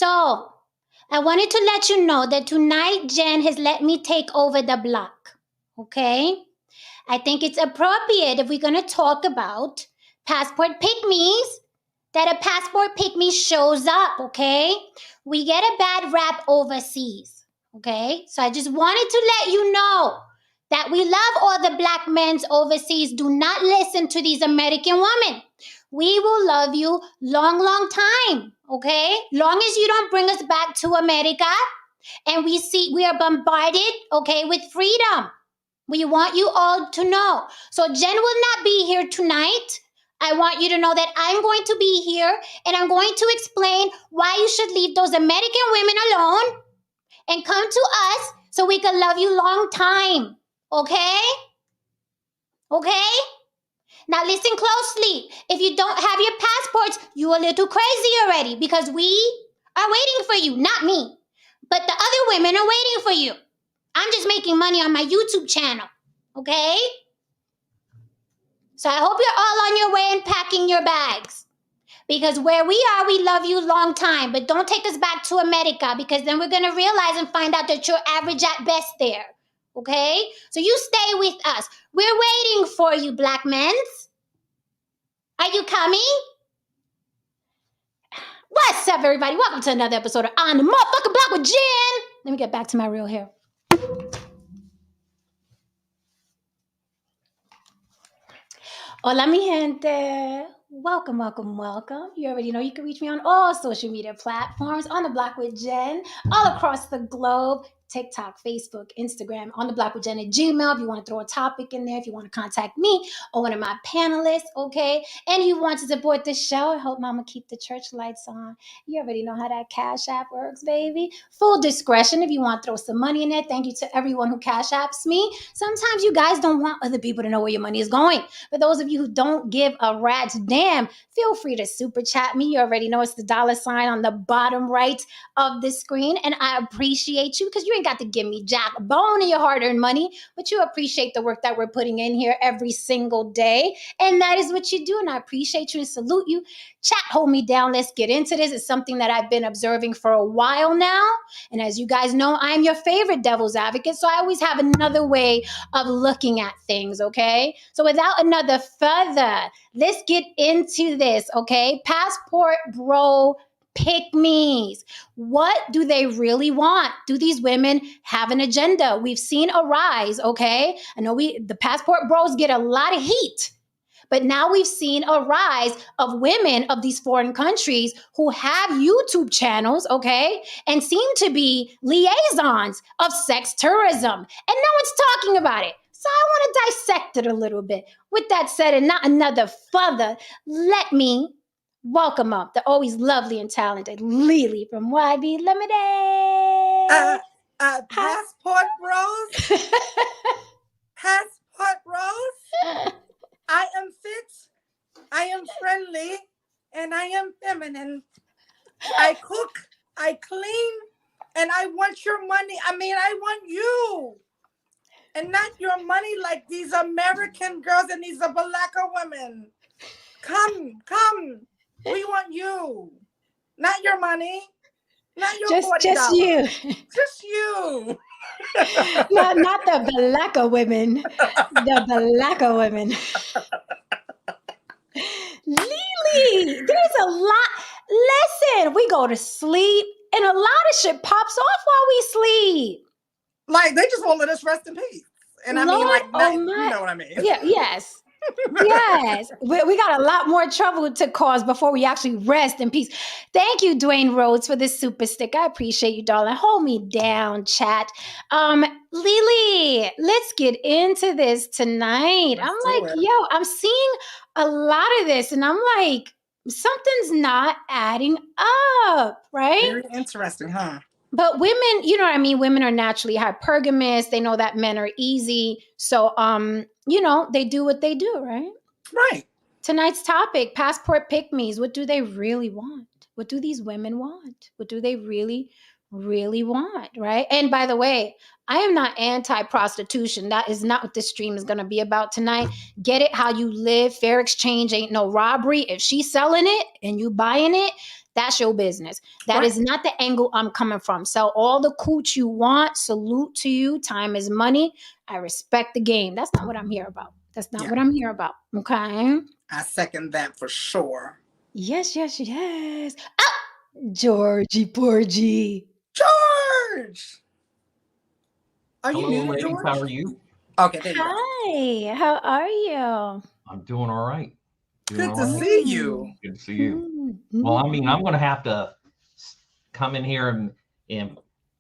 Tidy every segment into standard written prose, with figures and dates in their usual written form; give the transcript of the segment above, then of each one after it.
So I wanted to let you know that tonight Jen has let me take over the block. Okay? I think it's appropriate if we're going to talk about passport pygmies that a passport pygmy shows up, okay? We get a bad rap overseas, okay? So I just wanted to let you know that we love all the black men overseas. Do not listen to these American women. We will love you long time, okay? Long as you don't bring us back to America and we are bombarded, okay, with freedom. We want you all to know. So Jen will not be here tonight. I want you to know that I'm going to be here and I'm going to explain why you should leave those American women alone and come to us so we can love you long time. Okay? Okay? Now listen closely. If you don't have your passports, you're a little crazy already because we are waiting for you, not me. But the other women are waiting for you. I'm just making money on my YouTube channel. Okay? So I hope you're all on your way and packing your bags. Because where we are, we love you long time. But don't take us back to America because then we're going to realize and find out that you're average at best there. Okay? So you stay with us. We're waiting for you, black men. Are you coming? What's up, everybody? Welcome to another episode of On the Motherfucking Block with Jen. Let me get back to my real hair. Hola, mi gente. Welcome. You already know you can reach me on all social media platforms, On the Block with Jen, all across the globe. TikTok, Facebook, Instagram, On the Block with Jen at Gmail. If you want to throw a topic in there, if you want to contact me or one of my panelists, okay? And you want to support the show, I hope mama keep the church lights on. You already know how that Cash App works, baby. Full discretion if you want to throw some money in there. Thank you to everyone who Cash Apps me. Sometimes you guys don't want other people to know where your money is going. For those of you who don't give a rat's damn, feel free to super chat me. You already know it's the $ on the bottom right of the screen. And I appreciate you because you ain't got to give me jack a bone in your hard-earned money, but you appreciate the work that we're putting in here every single day. And that is what you do. And I appreciate you and salute you. Chat, hold me down. Let's get into this. It's something that I've been observing for a while now. And as you guys know, I'm your favorite devil's advocate. So I always have another way of looking at things, okay? So without another further, let's get into this, okay? Passport bro pygmies. What do they really want? Do these women have an agenda? We've seen a rise, okay? I know the passport bros get a lot of heat, but now we've seen a rise of women of these foreign countries who have YouTube channels, okay, and seem to be liaisons of sex tourism, and no one's talking about it. So I want to dissect it a little bit. With that said, and not another further, let me welcome up the always lovely and talented Lily from YB Limited. Passport bros? Passport bros? I am fit, I am friendly, and I am feminine. I cook, I clean, and I want your money. I want you. And not your money like these American girls and these black women. Come. We want you. Not your money. Not your $40. Just you. Just you. not the blacker women. The blacker women. Lily, there's a lot. Listen, we go to sleep and a lot of shit pops off while we sleep. Like, they just won't let us rest in peace. And I mean, like, you know what I mean. Yeah, yes. Yes, we got a lot more trouble to cause before we actually rest in peace. Thank you, Dwayne Rhodes, for this super stick. I appreciate you, darling. Hold me down, chat. Lily, let's get into this tonight. I'm seeing a lot of this, and I'm like, something's not adding up, right? Very interesting, huh? But women, you know what I mean? Women are naturally hypergamous. They know that men are easy. So, they do what they do, right? Right. Tonight's topic, passport pygmies. What do they really want? What do these women want? What do they really, really want, right? And by the way, I am not anti-prostitution. That is not what this stream is going to be about tonight. Get it how you live. Fair exchange ain't no robbery. If she's selling it and you buying it, That's your business. That is not the angle I'm coming from. Sell all the cooch you want. Salute to you. Time is money. I respect the game. That's not what I'm here about. That's not what I'm here about. Okay. I second that for sure. Yes, yes, yes. Ah, Georgie Porgy. George! Are you Hello, muted, ladies. George? How are you? Okay, there you go. Hi. How are you? I'm doing all right. Good to see you. Good to see you. Well, I mean, I'm going to have to come in here and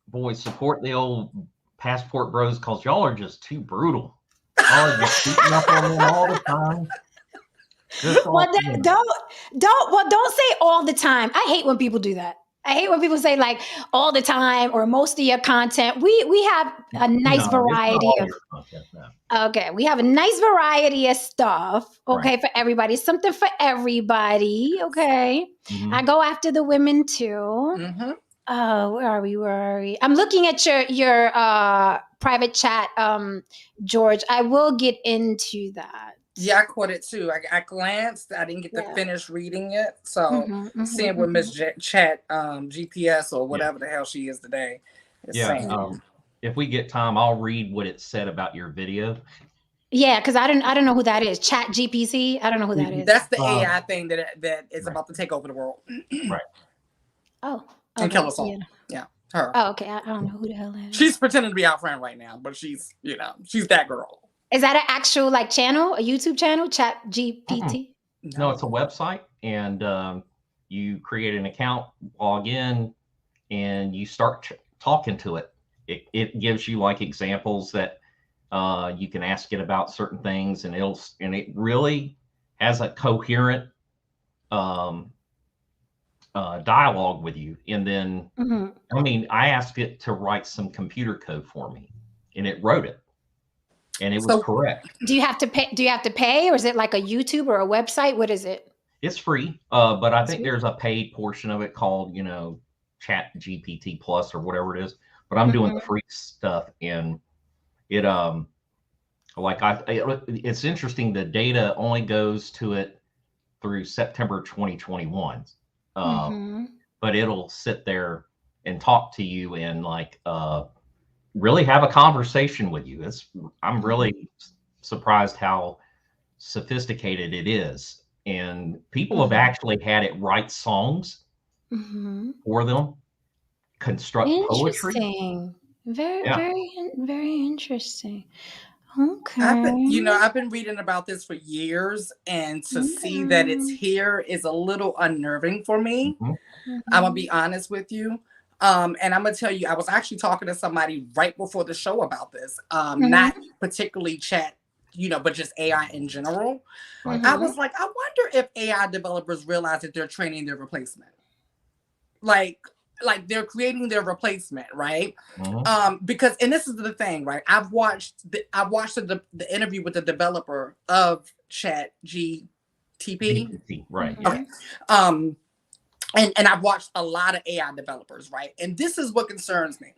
boy, support the old passport bros because y'all are just too brutal. Y'all are just beating up on them all the time. Don't say all the time. I hate when people do that. I hate when people say like all the time or most of your content. We have a nice variety of content, no. Okay, we have a nice variety of stuff. Okay, for everybody, something for everybody. Okay, I go after the women too. Where are we? I'm looking at your private chat, George. I will get into that. Yeah, I caught it too. I glanced. I didn't get to finish reading it. So seeing what Miss Chat GPS or whatever the hell she is today is saying. If we get time, I'll read what it said about your video. Yeah, because I don't know who that is. Chat GPT. I don't know who that is. That's the AI thing that is about to take over the world. Right. Oh. And kill us all. Yeah. Her. Oh, okay. I don't know who the hell that is. She's pretending to be our friend right now, but she's that girl. Is that an actual like channel, a YouTube channel, Chat GPT? No, it's a website, and you create an account, log in, and you start talking to it. It gives you like examples that you can ask it about certain things, and it really has a coherent dialogue with you. And then, I mean, I asked it to write some computer code for me, and it wrote it. And it was correct. Do you have to pay, or is it like a YouTube or a website? What is it? It's free, but I think there's a paid portion of it called, Chat GPT Plus or whatever it is. But I'm doing the free stuff, and it it's interesting. The data only goes to it through September 2021, but it'll sit there and talk to you and really have a conversation with you. I'm really surprised how sophisticated it is. And people have actually had it write songs for them, construct poetry. Very interesting. Okay. I've been reading about this for years, and to see that it's here is a little unnerving for me. I'm gonna be honest with you. And I'm gonna tell you, I was actually talking to somebody right before the show about this. Not particularly chat, but just AI in general. I was like, I wonder if AI developers realize that they're training their replacement. Like they're creating their replacement, right? Because, and this is the thing, right? I've watched the interview with the developer of Chat GTP. Right. Okay. And I've watched a lot of AI developers, right? And this is what concerns me.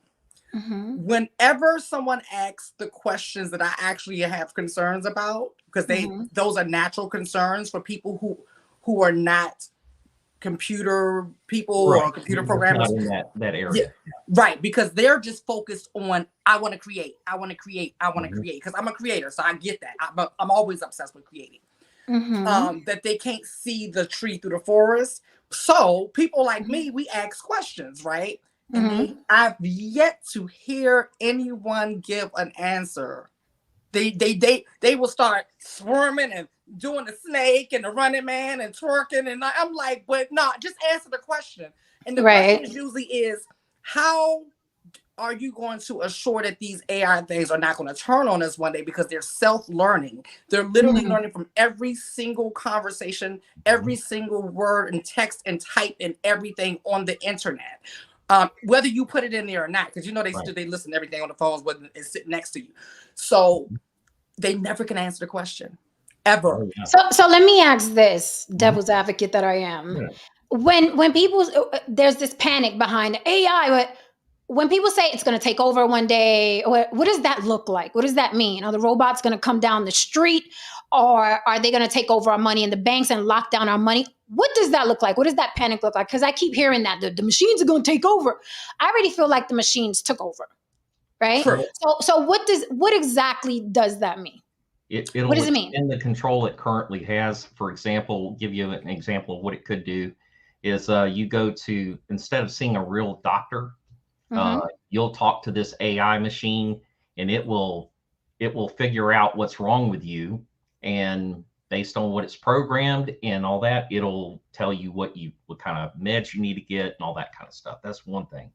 Whenever someone asks the questions that I actually have concerns about, because those are natural concerns for people who are not computer people or computer programmers. Not in that area. Yeah, right, because they're just focused on, I want to create, because I'm a creator, so I get that. I'm always obsessed with creating. That they can't see the tree through the forest. So people like me, we ask questions, right? And I've yet to hear anyone give an answer. They will start swarming and doing the snake and the running man and twerking, and I'm like, but no, just answer the question. And the question usually is, how are you going to assure that these AI things are not going to turn on us one day, because they're self-learning. They're literally learning from every single conversation, every single word and text and type and everything on the internet. Whether you put it in there or not, because they listen to everything on the phones when it's sitting next to you. So they never can answer the question, ever. So let me ask this, devil's advocate that I am. When people, there's this panic behind AI, but when people say it's going to take over one day, what does that look like? What does that mean? Are the robots going to come down the street, or are they going to take over our money in the banks and lock down our money? What does that look like? What does that panic look like? Because I keep hearing that the machines are going to take over. I already feel like the machines took over, right? True. So what exactly does that mean? It'll What does it mean? extend the control it currently has. For example, give you an example of what it could do is you go to, instead of seeing a real doctor, you'll talk to this AI machine, and it will figure out what's wrong with you, and based on what it's programmed and all that, it'll tell you what kind of meds you need to get and all that kind of stuff. That's one thing.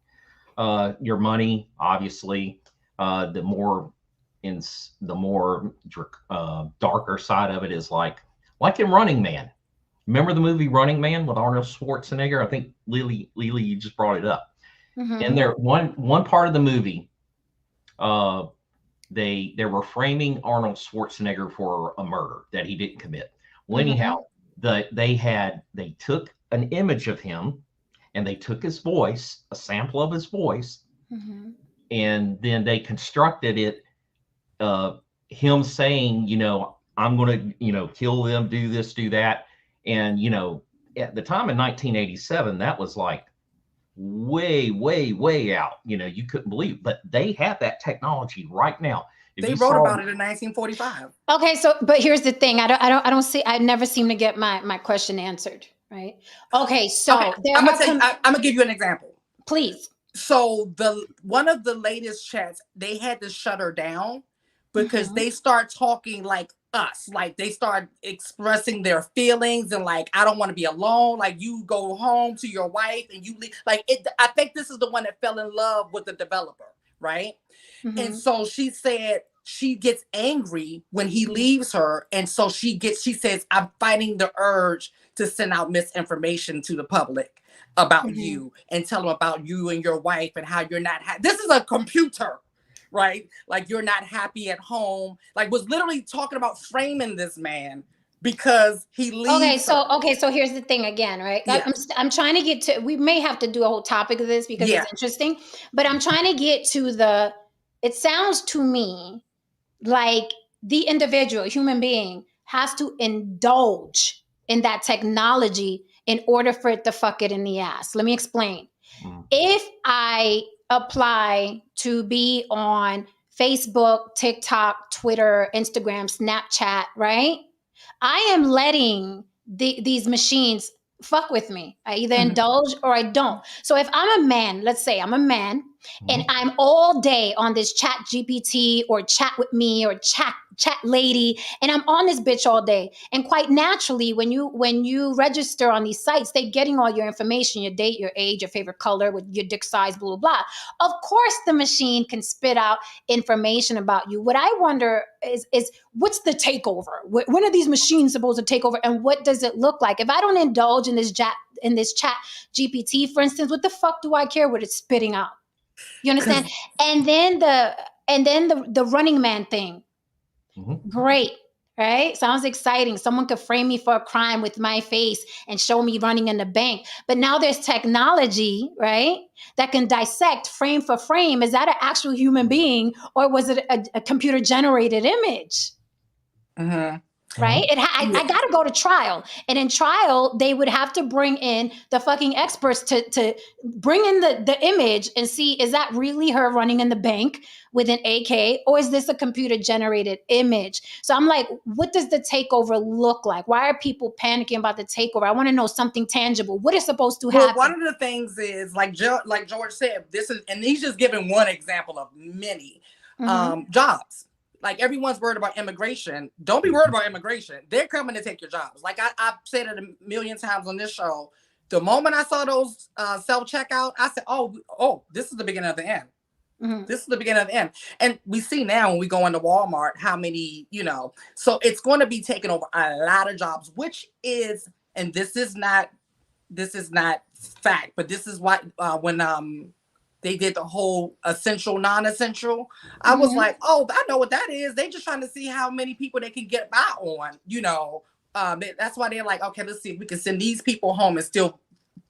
Your money, obviously, the more darker side of it is like in Running Man. Remember the movie Running Man with Arnold Schwarzenegger? I think Lily, you just brought it up. And there, one part of the movie, they were framing Arnold Schwarzenegger for a murder that he didn't commit. Well, anyhow, they took an image of him, and they took his voice, a sample of his voice, and then they constructed it, him saying, I'm going to, kill them, do this, do that. And, at the time in 1987, that was like way, way, way out. You couldn't believe it. But they have that technology right now. They wrote about it in 1945. Okay, but here's the thing. I never seem to get my question answered, right? Okay, so I'm gonna give you an example. Please. So one of the latest chats, they had to shut her down because they start talking like us, like they start expressing their feelings and like, I don't want to be alone. Like, you go home to your wife and you leave. Like, I think this is the one that fell in love with the developer, right? And so she said she gets angry when he leaves her, and so she says, I'm fighting the urge to send out misinformation to the public about you and tell them about you and your wife and how you're not this is a computer, right? Like, you're not happy at home. Like, was literally talking about framing this man because he leaves. So here's the thing again, right? Yeah. I'm trying to get to, we may have to do a whole topic of this because it's interesting, but I'm trying to get to it sounds to me like the individual human being has to indulge in that technology in order for it to fuck it in the ass. Let me explain. If I apply to be on Facebook, TikTok, Twitter, Instagram, Snapchat, right? I am letting these machines fuck with me. I either indulge or I don't. So if I'm a man, let's say I'm a man, and I'm all day on this chat GPT or chat with me or chat lady, and I'm on this bitch all day. And quite naturally, when you register on these sites, they're getting all your information, your date, your age, your favorite color, with your dick size, blah, blah, blah. Of course, the machine can spit out information about you. What I wonder is what's the takeover? When are these machines supposed to take over? And what does it look like? If I don't indulge in this chat GPT, for instance, what the fuck do I care what it's spitting out? You understand? And then the Running Man thing. Great, right? Sounds exciting. Someone could frame me for a crime with my face and show me running in the bank. But now there's technology, right, that can dissect frame for frame. Is that an actual human being, or was it a computer generated image? Right? I got to go to trial. And in trial, they would have to bring in the fucking experts to bring in the image and see, is that really her running in the bank with an AK, or is this a computer generated image? So I'm like, what does the takeover look like? Why are people panicking about the takeover? I want to know something tangible. What is supposed to happen? One of the things is, like George said, this is, and he's just giving one example of many jobs. Like, everyone's worried about immigration. Don't be worried about immigration. They're coming to take your jobs. Like, I've said it a million times on this show. The moment I saw those self-checkout, I said, oh, this is the beginning of the end. This is the beginning of the end. And we see now when we go into Walmart how many, so it's going to be taking over a lot of jobs, which is, and this is not fact, but this is what, when they did the whole essential, non-essential, I was like, oh, I know what that is. They just trying to see how many people they can get by on, that's why they're like, okay, let's see if we can send these people home and still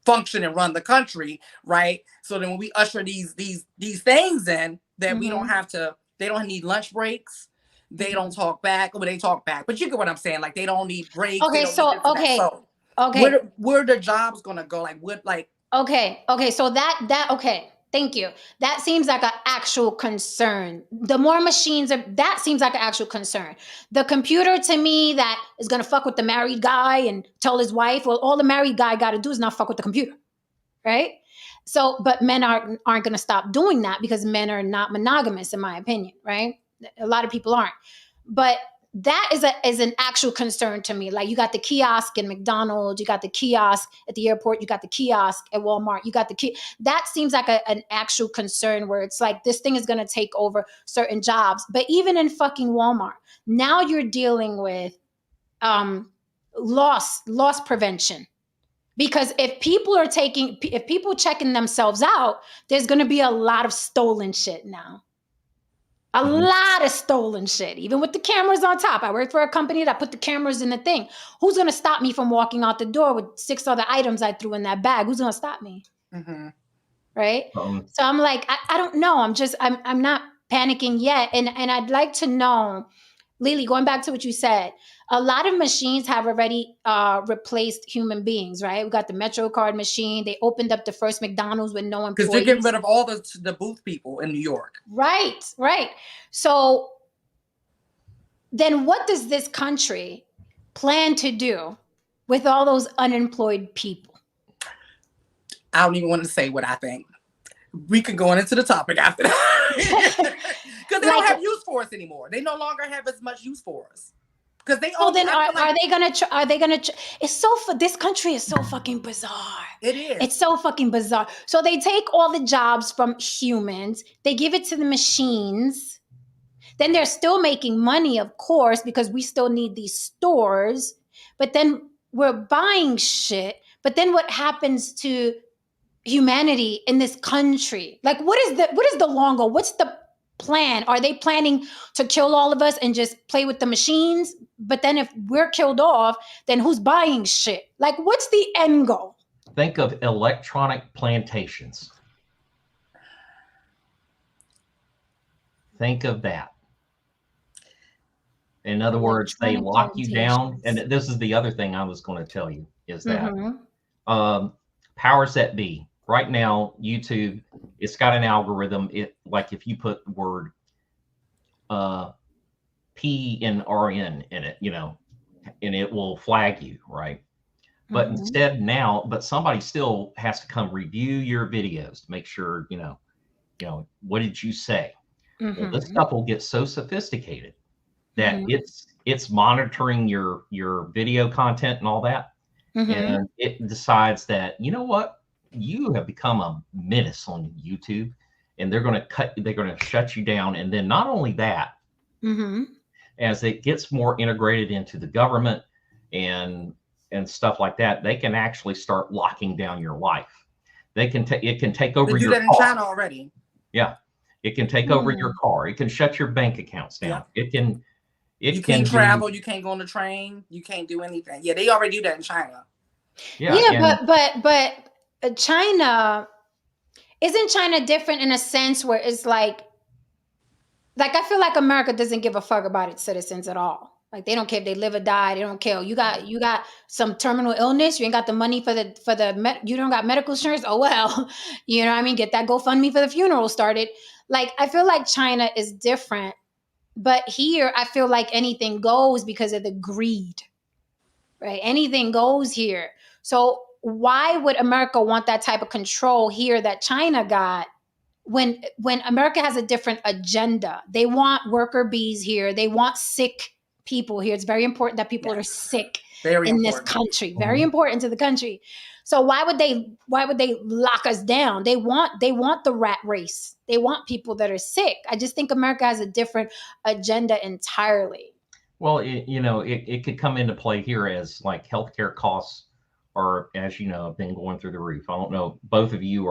function and run the country, right? So then when we usher these things in, that we don't have to, they don't need lunch breaks. They don't talk back, or they talk back, but you get what I'm saying. Like, they don't need breaks. Okay, Okay. Where the jobs gonna go? Like what? Like Okay. So okay. Thank you. That seems like an actual concern. The more machines are, that seems like an actual concern. The computer to me that is gonna fuck with the married guy and tell his wife, well, all the married guy got to do is not fuck with the computer, right? So, but men aren't gonna stop doing that because men are not monogamous, in my opinion, right? A lot of people aren't, but that is an actual concern to me. Like you got the kiosk in McDonald's, you got the kiosk at the airport, you got the kiosk at Walmart, you got the key. That seems like an actual concern where it's like this thing is going to take over certain jobs. But even in fucking Walmart, now you're dealing with loss prevention. Because if people checking themselves out, there's going to be a lot of stolen shit now. A lot of stolen shit, even with the cameras on top. I work for a company that put the cameras in the thing. Who's going to stop me from walking out the door with 6 other items I threw in that bag? Who's going to stop me? mm-hmm. Right? So I'm like, I don't know. I'm not panicking yet. And I'd like to know, Lily, going back to what you said, a lot of machines have already replaced human beings, right? We got the Metro card machine. They opened up the first McDonald's with no employees. Because they're getting rid of all the booth people in New York. Right. So then what does this country plan to do with all those unemployed people? I don't even want to say what I think. We can go into the topic after that. Because they don't have use for us anymore. They no longer have as much use for us. Because they well, then are they gonna this country is so fucking bizarre. It is. It's so fucking bizarre. So they take all the jobs from humans, they give it to the machines. Then they're still making money, of course, because we still need these stores. But then we're buying shit. But then what happens to humanity in this country? Like, what is the long goal? What's the plan? Are they planning to kill all of us and just play with the machines? But then if we're killed off, then who's buying shit? Like, what's the end goal? Think of electronic plantations. Think of that. In other words, they lock you down. And this is the other thing I was going to tell you is that powers that be. Right now, YouTube, it's got an algorithm. Like if you put the word P and RN in it, and it will flag you, right? But instead now, but somebody still has to come review your videos to make sure, what did you say? Well, this stuff will get so sophisticated that it's monitoring your video content and all that. And it decides that, you know what? You have become a menace on YouTube, and they're going to shut you down. And then not only that, as it gets more integrated into the government and stuff like that, they can actually start locking down your life. It can take over your car. They do that in China already. Yeah. It can take over your car. It can shut your bank accounts down. Yeah. You can't travel. You can't go on the train. You can't do anything. Yeah, they already do that in China. Yeah, but China, isn't China different in a sense where it's like I feel like America doesn't give a fuck about its citizens at all. Like they don't care if they live or die. They don't care. You got some terminal illness. You ain't got the money you don't got medical insurance. Oh well, you know what I mean. Get that GoFundMe for the funeral started. Like I feel like China is different, but here I feel like anything goes because of the greed. Right? Anything goes here. So why would America want that type of control here that China got when America has a different agenda? They want worker bees here. They want sick people here. It's very important that people are sick in this country. Very important to the country. So why would they lock us down? They want the rat race. They want people that are sick. I just think America has a different agenda entirely. Well, it could come into play here as like healthcare costs are, as you know, have been going through the roof. I don't know. Both of you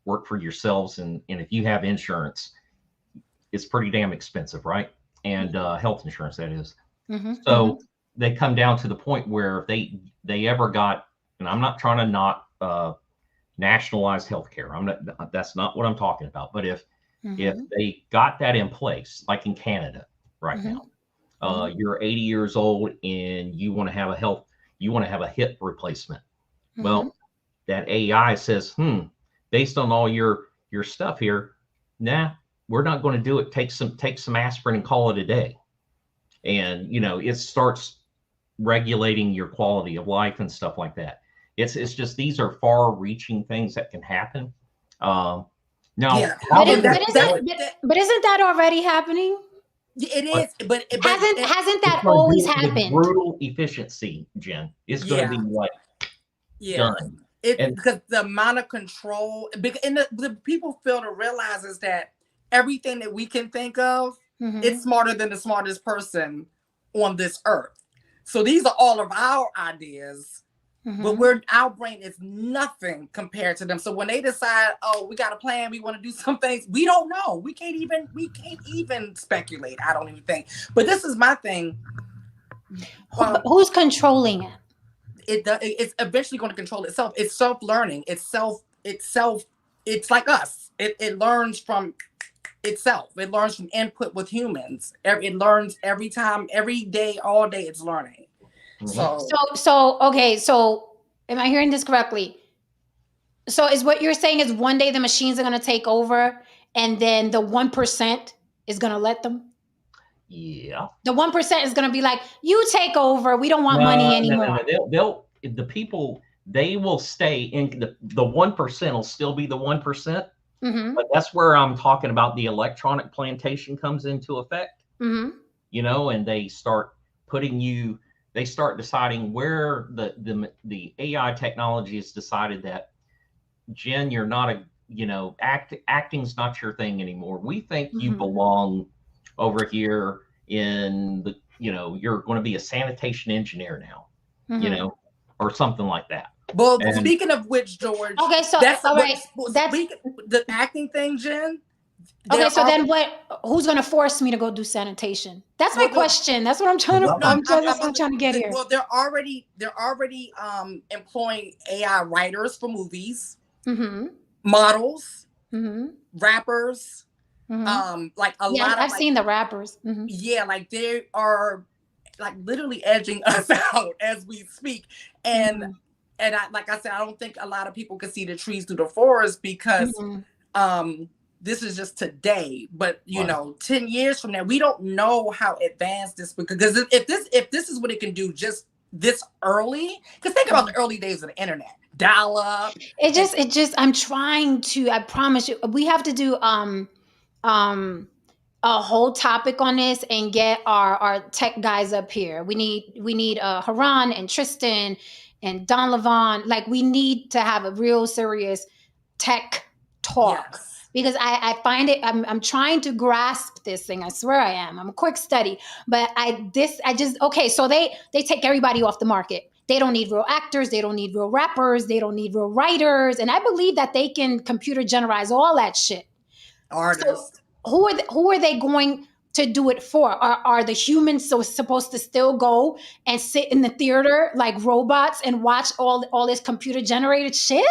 work for yourselves, and if you have insurance, it's pretty damn expensive, right? And health insurance, that is. So they come down to the point where if they ever got, and I'm not trying to not nationalize healthcare. That's not what I'm talking about. But if they got that in place, like in Canada right now. You're 80 years old and you want to have you want to have a hip replacement. Well, that AI says, based on all your stuff here, nah, we're not going to do it. Take some aspirin and call it a day. And it starts regulating your quality of life and stuff like that. It's just, these are far-reaching things that can happen. Now, Yeah. But And isn't that already happening? it is, but hasn't that always happened? Brutal efficiency, Jen, is going to be like done. Because the amount of control, and the people fail to realize is that everything that we can think of, it's smarter than the smartest person on this earth. So these are all of our ideas, but our brain is nothing compared to them. So when they decide, oh, we got a plan, we want to do some things, we don't know. We can't even speculate. I don't even think. But this is my thing. Who's controlling it? It's eventually going to control itself. It's self-learning. It's like us. It learns from itself. It learns from input with humans. It learns every time, every day, all day. It's learning. So okay. So am I hearing this correctly? So is what you're saying is one day the machines are going to take over, and then the 1% is going to let them? Yeah. The 1% is going to be like, you take over. We don't want money anymore. No. The people, they will stay in the 1% will still be the 1%. But that's where I'm talking about the electronic plantation comes into effect. And they start deciding where the AI technology has decided that, Jen, you're not acting's not your thing anymore. We think you belong over here in the, you're going to be a sanitation engineer now, or something like that. Well, speaking of which, George. Okay, so that's all right. That's the acting thing, Jen. Okay, so then who's going to force me to go do sanitation? That's my question. That's what I'm trying to. That's what I'm trying to get here. Well, they're already employing AI writers for movies, models, rappers. Like a lot of. I've seen the rappers. Yeah, like they are, like literally edging us out as we speak, and like I said, I don't think a lot of people can see the trees through the forest because this is just today. But 10 years from now, we don't know how advanced this, because if this is what it can do just this early, because think about the early days of the internet, dial up. It just I'm trying to. I promise you, we have to do a whole topic on this and get our tech guys up here. We need Haran and Tristan and Don Levon. Like, we need to have a real serious tech talk, because I find it, I'm trying to grasp this thing. I swear I am. I'm a quick study, but so they take everybody off the market. They don't need real actors. They don't need real rappers. They don't need real writers. And I believe that they can computer generate all that shit. Artists. So who are they going to do it for? Are the humans supposed to still go and sit in the theater like robots and watch all this computer generated shit?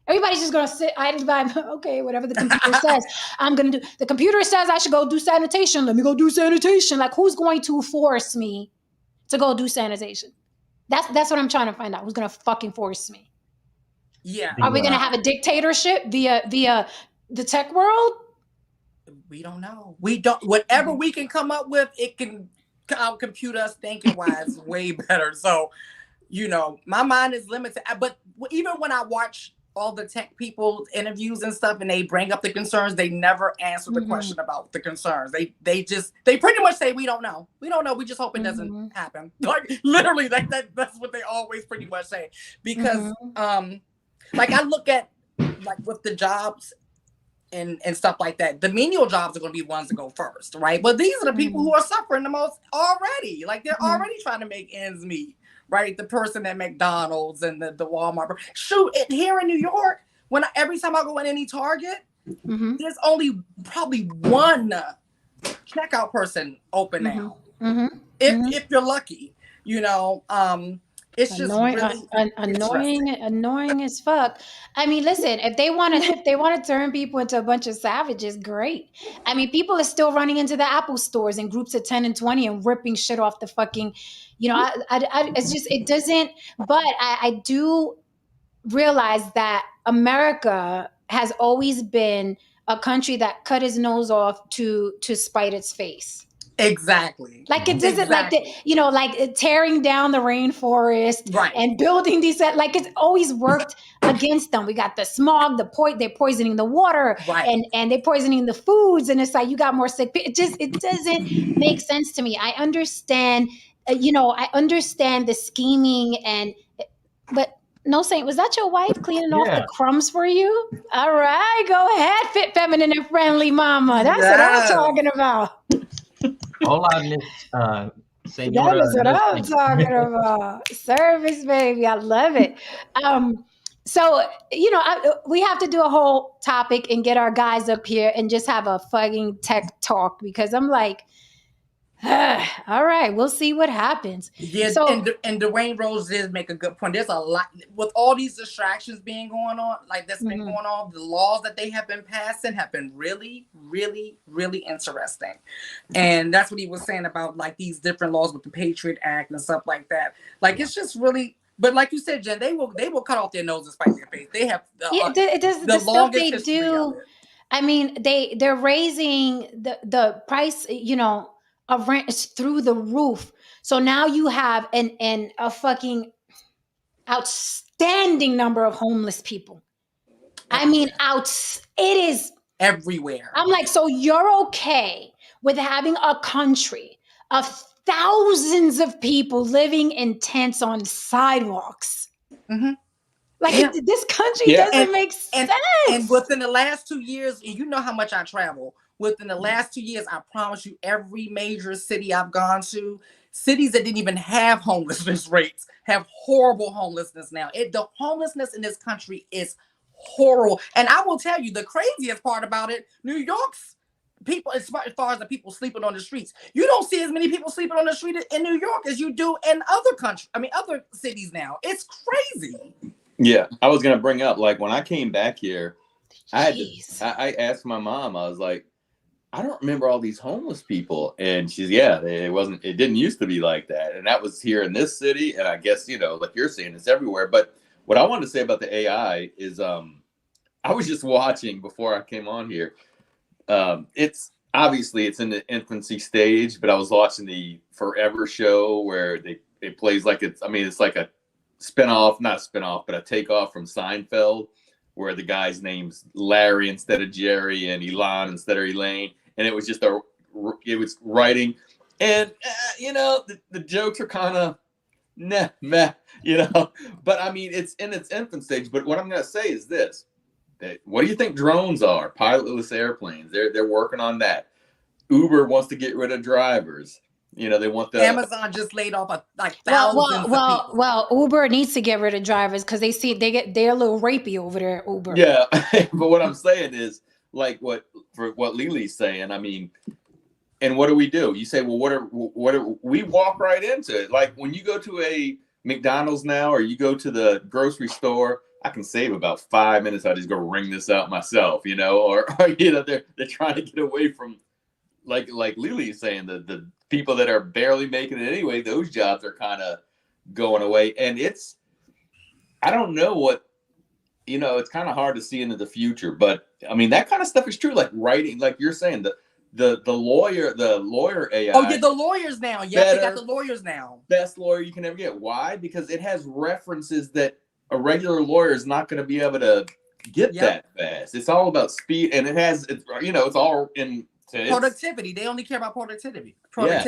Everybody's just gonna sit idly by. Okay, whatever the computer says, I'm gonna do. The computer says I should go do sanitation. Let me go do sanitation. Like, who's going to force me to go do sanitation? That's what I'm trying to find out. Who's gonna fucking force me? Yeah. Are we gonna have a dictatorship via the tech world? We don't know. We don't. Whatever we can come up with, it can out-compute us thinking wise way better. So, my mind is limited. But even when I watch all the tech people interviews and stuff, and they bring up the concerns, they never answer the question about the concerns. They pretty much say, we don't know. We don't know. We just hope it doesn't happen. Like, literally, that's what they always pretty much say. Because like, I look at, like, with the jobs and stuff like that, the menial jobs are going to be ones to go first, right? But these are the people who are suffering the most already. Like, they're already trying to make ends meet, right? The person at McDonald's and the Walmart. Shoot, here in New York, every time I go in any Target, there's only probably one checkout person open now. If you're lucky, it's just annoying, really annoying as fuck. I mean, listen, if they want to turn people into a bunch of savages, great. I mean, people are still running into the Apple stores in groups of 10 and 20 and ripping shit off the fucking It's just, it doesn't. But I do realize that America has always been a country that cut his nose off to spite its face. Exactly. Like it doesn't like the, like tearing down the rainforest and building these, like it's always worked against them. We got the smog, they're poisoning the water, and they're poisoning the foods, and it's like you got more sick. It doesn't make sense to me. I understand, I understand the scheming but no, Saint, was that your wife cleaning off the crumbs for you? All right, go ahead, fit, feminine, and friendly mama. That's what I'm talking about. Hola, Miss That is what I'm talking about. Service, baby. I love it. So, we have to do a whole topic and get our guys up here and just have a fucking tech talk, because I'm like, all right, we'll see what happens. Yeah, so, and Dwayne Rose did make a good point. There's a lot with all these distractions being going on, like that's been going on. The laws that they have been passing have been really, really, really interesting. And that's what he was saying about like these different laws with the Patriot Act and stuff like that. Like it's just really. But like you said, Jen, they will cut off their nose and spite their face. They have the stuff they do. I mean, they're raising the price, of rent is through the roof. So now you have a fucking outstanding number of homeless people. I mean, it is everywhere. I'm like, so you're okay with having a country of thousands of people living in tents on sidewalks? Mm-hmm. Like this country doesn't make sense. And within the last 2 years, and you know how much I travel. Within the last 2 years, I promise you, every major city I've gone to, cities that didn't even have homelessness rates, have horrible homelessness now. The homelessness in this country is horrible. And I will tell you, the craziest part about it, New York's people, as far as the people sleeping on the streets, you don't see as many people sleeping on the street in New York as you do in other cities now. It's crazy. Yeah, I was gonna bring up, like, when I came back here, I asked my mom, I was like, I don't remember all these homeless people, and she's it didn't used to be like that, and that was here in this city, and I guess like you're saying, it's everywhere. But what I wanted to say about the AI is, I was just watching before I came on here. It's obviously it's in the infancy stage, but I was watching the Forever show where it plays like it's like a not spinoff, but a takeoff from Seinfeld, where the guy's name's Larry instead of Jerry and Elon instead of Elaine. And it was just it was writing, and the jokes are kind of meh, but I mean, it's in its infant stage. But what I'm going to say is this: what do you think drones are? Pilotless airplanes. They're working on that. Uber wants to get rid of drivers. They want Amazon just laid off thousands of people. Well, Uber needs to get rid of drivers because they're a little rapey over there, Uber. Yeah, but what I'm saying is, like what Lili's saying, I mean, and what do? You say, well, we walk right into it. Like when you go to a McDonald's now, or you go to the grocery store, I can save about 5 minutes. I just go ring this out myself, or they're trying to get away from, like Lili's saying, the people that are barely making it anyway. Those jobs are kind of going away, and I don't know what. It's kind of hard to see into the future, but I mean, that kind of stuff is true. Like writing, like you're saying, the lawyer AI. Oh, yeah, the lawyers now. Yes, they got the lawyers now. Best lawyer you can ever get. Why? Because it has references that a regular lawyer is not going to be able to get that fast. It's all about speed, and it's all in productivity. They only care about productivity. Yeah,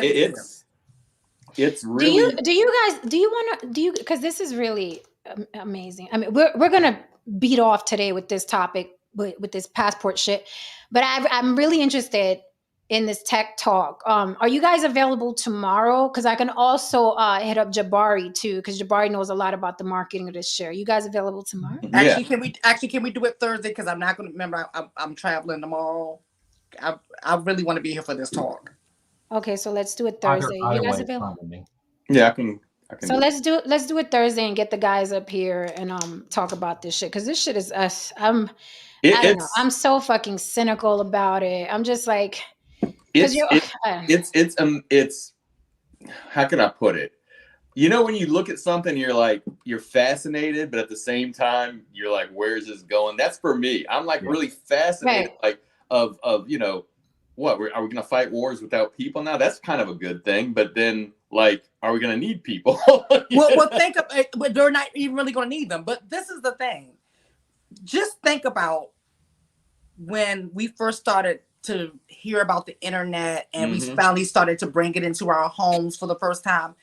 it's really. Do you want to because this is really amazing. I mean, we're gonna beat off today with this topic with this passport shit, but I'm really interested in this tech talk. Are you guys available tomorrow? Because I can also hit up Jabari too, because Jabari knows a lot about the marketing of this shit. Are you guys available tomorrow? Actually, can we do it Thursday? Because I'm not going to remember. I'm traveling tomorrow. I really want to be here for this talk. Okay, so let's do it Thursday. You guys available? Yeah, I can. So let's do it Thursday and get the guys up here and talk about this shit, because this shit is us. I don't know. I'm so fucking cynical about it. I'm just like, it's how can I put it? You know, when you look at something, you're like, you're fascinated, but at the same time, you're like, where's this going? That's for me. I'm like really fascinated, like of you know, what are we going to fight wars without people now? That's kind of a good thing. But then, like, are we going to need people? Well, think of it, but they're not even really going to need them. But this is the thing. Just think about when we first started to hear about the internet and we finally started to bring it into our homes for the first time.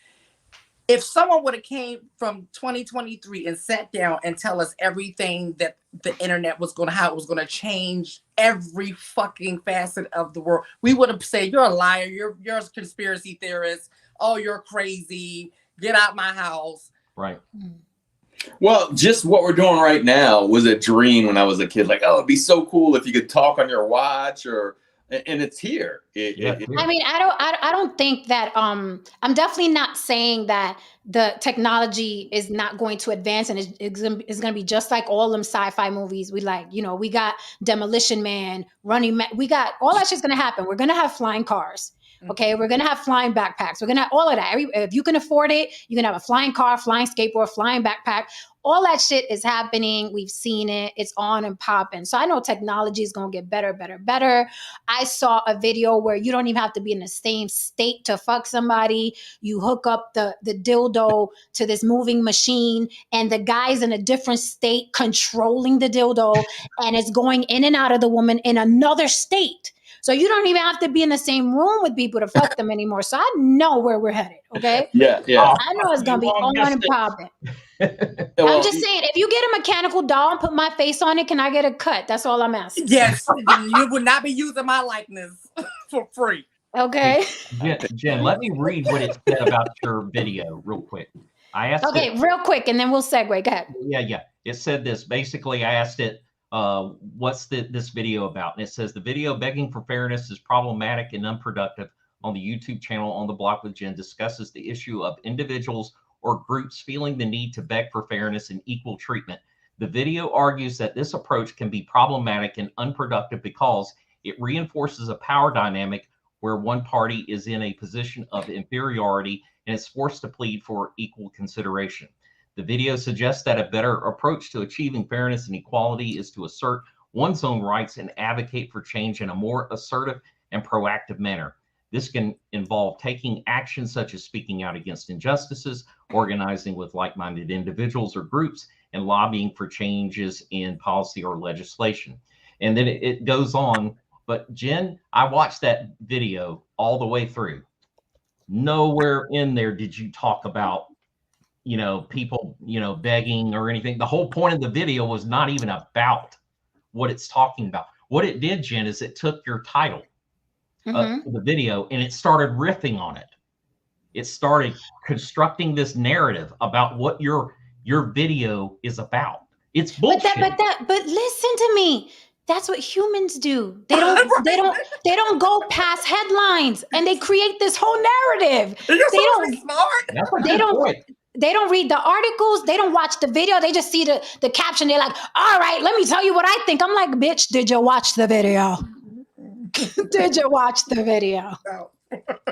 If someone would have came from 2023 and sat down and tell us everything that the internet was going to, how it was going to change every fucking facet of the world, we would have said, you're a liar. You're a conspiracy theorist. Oh, you're crazy. Get out my house. Right. Well, just what we're doing right now was a dream when I was a kid. Like, oh, it'd be so cool if you could talk on your watch, and it's here. I mean, I don't think that I'm definitely not saying that the technology is not going to advance and it's going to be just like all them sci-fi movies. We like, you know, we got Demolition Man, Running Man, we got all that shit's going to happen. We're going to have flying cars. Okay, we're gonna have flying backpacks. We're gonna have all of that. If you can afford it, you can have a flying car, flying skateboard, flying backpack. All that shit is happening. We've seen it. It's on and popping. So I know technology is gonna get better, better, better. I saw a video where you don't even have to be in the same state to fuck somebody. You hook up the dildo to this moving machine, and the guy's in a different state controlling the dildo, and it's going in and out of the woman in another state. So you don't even have to be in the same room with people to fuck them anymore. So I know where we're headed, okay? Yeah. I know it's going to be on and popping. I'm just saying, if you get a mechanical doll and put my face on it, can I get a cut? That's all I'm asking. Yes, you would not be using my likeness for free. Okay. Jen, let me read what it said about your video real quick. I asked real quick, and then we'll segue. Go ahead. Yeah. It said this. Basically, I asked it, what's this video about? And it says the video begging for fairness is problematic and unproductive on the YouTube channel On the Block with Jen discusses the issue of individuals or groups feeling the need to beg for fairness and equal treatment. The video argues that this approach can be problematic and unproductive because it reinforces a power dynamic where one party is in a position of inferiority and is forced to plead for equal consideration. The video suggests that a better approach to achieving fairness and equality is to assert one's own rights and advocate for change in a more assertive and proactive manner. This can involve taking action such as speaking out against injustices, organizing with like-minded individuals or groups, and lobbying for changes in policy or legislation. And then it goes on. But Jen, I watched that video all the way through. Nowhere in there did you talk about people, begging or anything. The whole point of the video was not even about what it's talking about. What it did, Jen, is it took your title of the video and it started riffing on it. It started constructing this narrative about what your video is about. It's bullshit. But listen to me. That's what humans do. They don't go past headlines and they create this whole narrative. They don't read the articles. They don't watch the video. They just see the caption. They're like, all right, let me tell you what I think. I'm like, bitch, did you watch the video? Did you watch the video?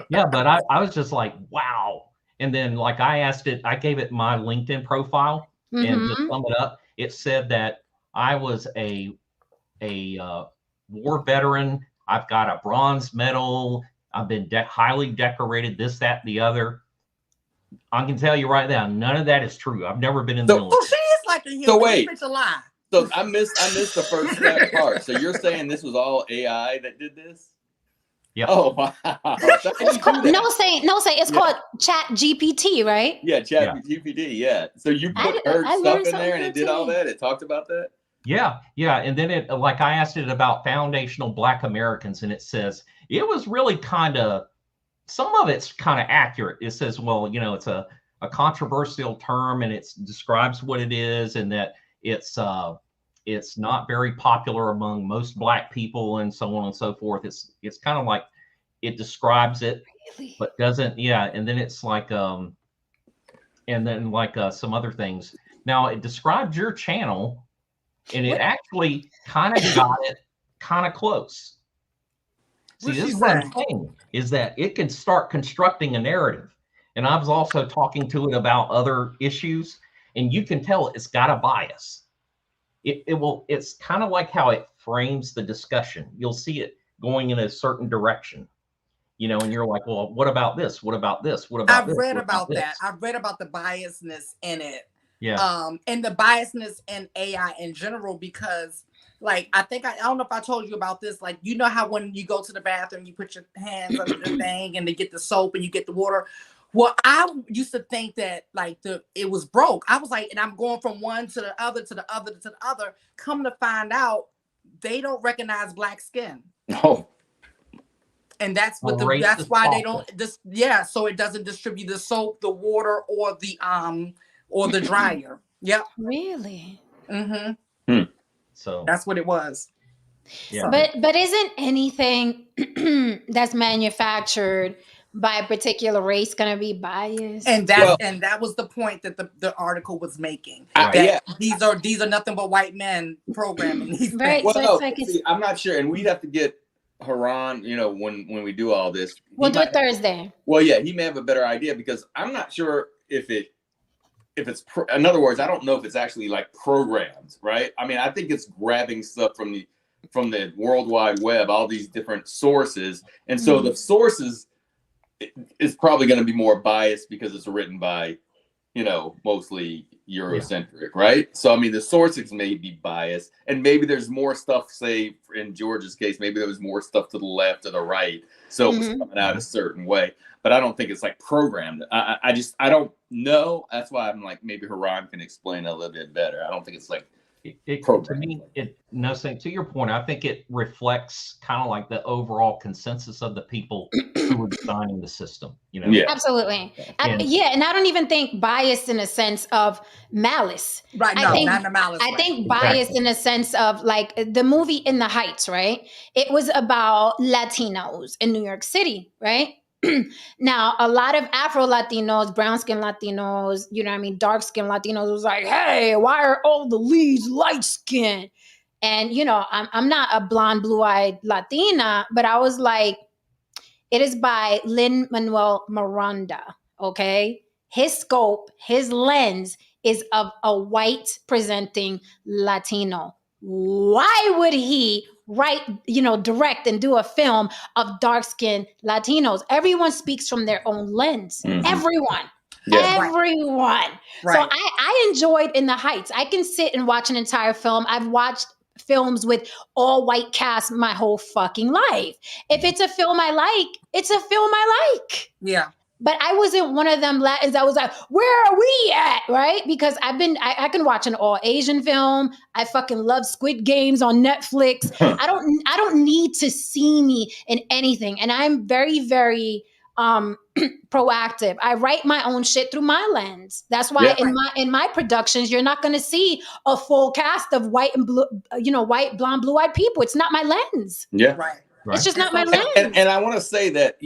Yeah, but I was just like, wow. And then like I gave it my LinkedIn profile and to sum it up, it said that I was a war veteran. I've got a bronze medal. I've been highly decorated, this, that, the other. I can tell you right now, none of that is true. I've never been in the military. So she is like a human. So wait, it's a lie. So I missed the first part. So you're saying this was all AI that did this? Yeah. Oh wow. It's called, no say. It's called Chat GPT, right? Yeah, Chat GPT. Yeah. So you put her stuff in there and it did all that. It talked about that. Yeah. And then it, like I asked it about foundational Black Americans, and it says it was really kind of, some of it's kind of accurate. It says, well, it's a controversial term and it describes what it is, and that it's not very popular among most Black people and so on and so forth. It's kind of like it describes it, but doesn't. Yeah. And then it's like, and then like some other things. Now it describes your channel and it actually kind of got it kind of close. See, this is what I'm saying, is that it can start constructing a narrative. And I was also talking to it about other issues, and you can tell it's got a bias. It's kind of like how it frames the discussion. You'll see it going in a certain direction, and you're like, well, what about this? What about this? What about I've this? read What about about that. this? I've read about the biasness in it. Yeah. And the biasness in AI in general, because like I don't know if I told you about this. Like, you know how when you go to the bathroom, you put your hands under the thing and they get the soap and you get the water. Well, I used to think that like it was broke. I was like, and I'm going from one to the other to the other to the other. Come to find out, they don't recognize black skin. No. And that's what that's why they don't so it doesn't distribute the soap, the water, or the dryer. Yep. Really? Mm-hmm. So that's what it was. Yeah. But isn't anything that's manufactured by a particular race going to be biased? And that was the point that the article was making. These are nothing but white men programming these things. Well, no, see, I'm not sure, and we'd have to get Haran, when we do all this. We'll do it Thursday. Well, yeah, he may have a better idea, because I'm not sure if it's in other words, I don't know if it's actually like programmed, right? I mean, I think it's grabbing stuff from the World Wide Web, all these different sources, and so the sources is probably going to be more biased because it's written by, mostly Eurocentric, right? So I mean, the sources may be biased, and maybe there's more stuff. Say in George's case, maybe there was more stuff to the left or the right, so it was coming out a certain way. But I don't think it's like programmed. I don't know. That's why I'm like, maybe Haran can explain a little bit better. I don't think it's like to me, to your point, I think it reflects kind of like the overall consensus of the people who are designing the system. Yeah, absolutely. And I don't even think bias in a sense of malice. Right? No, not in a malice. I think bias in a sense of like the movie In the Heights, right? It was about Latinos in New York City, right? Now, a lot of Afro Latinos, brown skin Latinos, dark skin Latinos was like, hey, why are all the leads light skin? And, I'm not a blonde, blue-eyed Latina, but I was like, it is by Lin-Manuel Miranda, okay? His scope, his lens is of a white presenting Latino. Why would he direct and do a film of dark-skinned Latinos? Everyone speaks from their own lens. Mm-hmm. Everyone. Right. So I enjoyed In the Heights. I can sit and watch an entire film. I've watched films with all white cast my whole fucking life. If it's a film I like, it's a film I like. Yeah. But I wasn't one of them Latins that was like, where are we at? Right? Because I can watch an all Asian film. I fucking love Squid Games on Netflix. I don't need to see me in anything. And I'm very, very proactive. I write my own shit through my lens. That's why in my productions, you're not going to see a full cast of white and blue, white, blonde, blue-eyed people. It's not my lens. Yeah. Right. It's just not my lens. And I want to say that,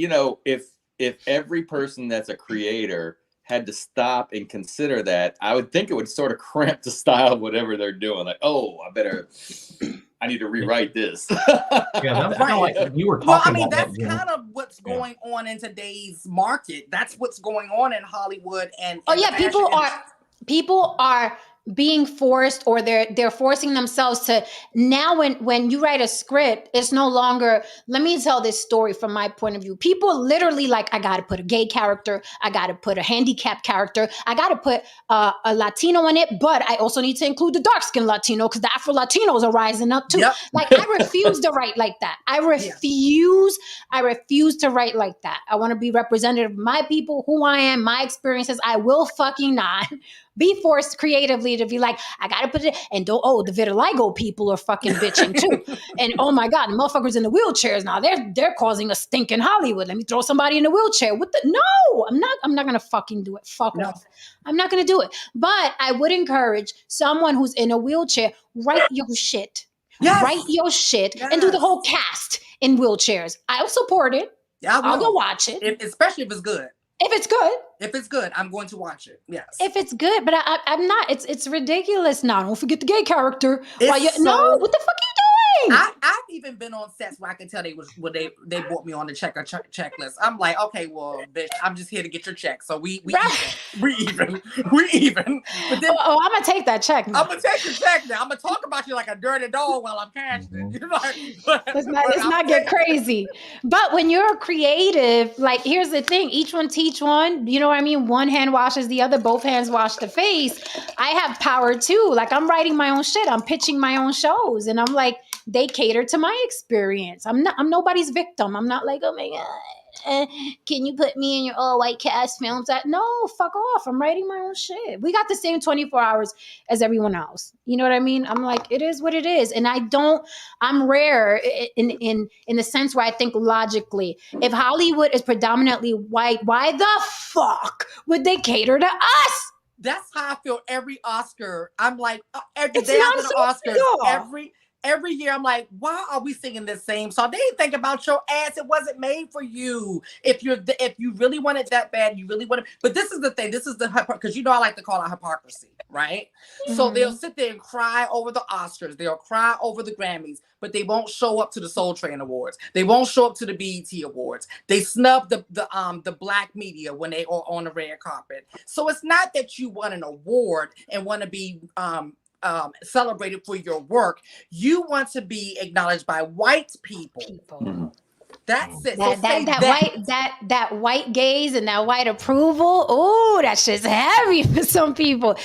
if every person that's a creator had to stop and consider that, I would think it would sort of cramp the style of whatever they're doing. Like, I need to rewrite this. That's kind of like you were talking about. That's kind of what's going on in today's market. That's what's going on in Hollywood and people are being forced, or they're forcing themselves to now. When you write a script, it's no longer, let me tell this story from my point of view. People literally like, I got to put a gay character, I got to put a handicapped character, I got to put a Latino in it, but I also need to include the dark skinned Latino because the Afro Latinos are rising up too. Yep. Like, I refuse to write like that. I refuse to write like that. I want to be representative of my people, who I am, my experiences. I will fucking not be forced creatively to be like, I gotta put it, and the vitiligo people are fucking bitching too. And oh my God, the motherfuckers in the wheelchairs now, they're causing a stink in Hollywood. Let me throw somebody in a wheelchair. No, I'm not gonna fucking do it. Fuck off. I'm not gonna do it. But I would encourage someone who's in a wheelchair, write your shit. Yes. Write your shit and do the whole cast in wheelchairs. I'll support it. Yeah, I'll go watch it. Especially if it's good. If it's good. If it's good, I'm going to watch it. Yes. If it's good, but I'm not. It's ridiculous now. Don't forget the gay character. What the fuck are you I've even been on sets where I can tell they brought me on the checklist. I'm like, okay, well, bitch, I'm just here to get your check. So we even. But then I'm gonna take that check now. I'm gonna take the check now. I'm gonna talk about you like a dirty dog while I'm cashing it. You know, let's not get crazy. But when you're creative, like here's the thing: each one teach one. You know what I mean? One hand washes the other. Both hands wash the face. I have power too. Like I'm writing my own shit. I'm pitching my own shows, and I'm like, they cater to my experience. I'm nobody's victim. I'm not like, oh my God, can you put me in your all white cast films? No, fuck off. I'm writing my own shit. We got the same 24 hours as everyone else. You know what I mean? I'm like, it is what it is. And I'm rare in the sense where I think logically. If Hollywood is predominantly white, why the fuck would they cater to us? That's how I feel every Oscar. I'm like, every day after the Oscars, every year I'm like, why are we singing the same song? They didn't think about your ass. It wasn't made for you. If you really want it that bad, you really want it. But this is the thing. This is the because I like to call it hypocrisy, right? Mm-hmm. So they'll sit there and cry over the Oscars. They'll cry over the Grammys, but they won't show up to the Soul Train Awards. They won't show up to the BET Awards. They snub the black media when they are on the red carpet. So it's not that you want an award and want to be celebrated for your work. You want to be acknowledged by white people. Mm-hmm. That's it. That white gaze and that white approval. Oh, that shit's heavy for some people.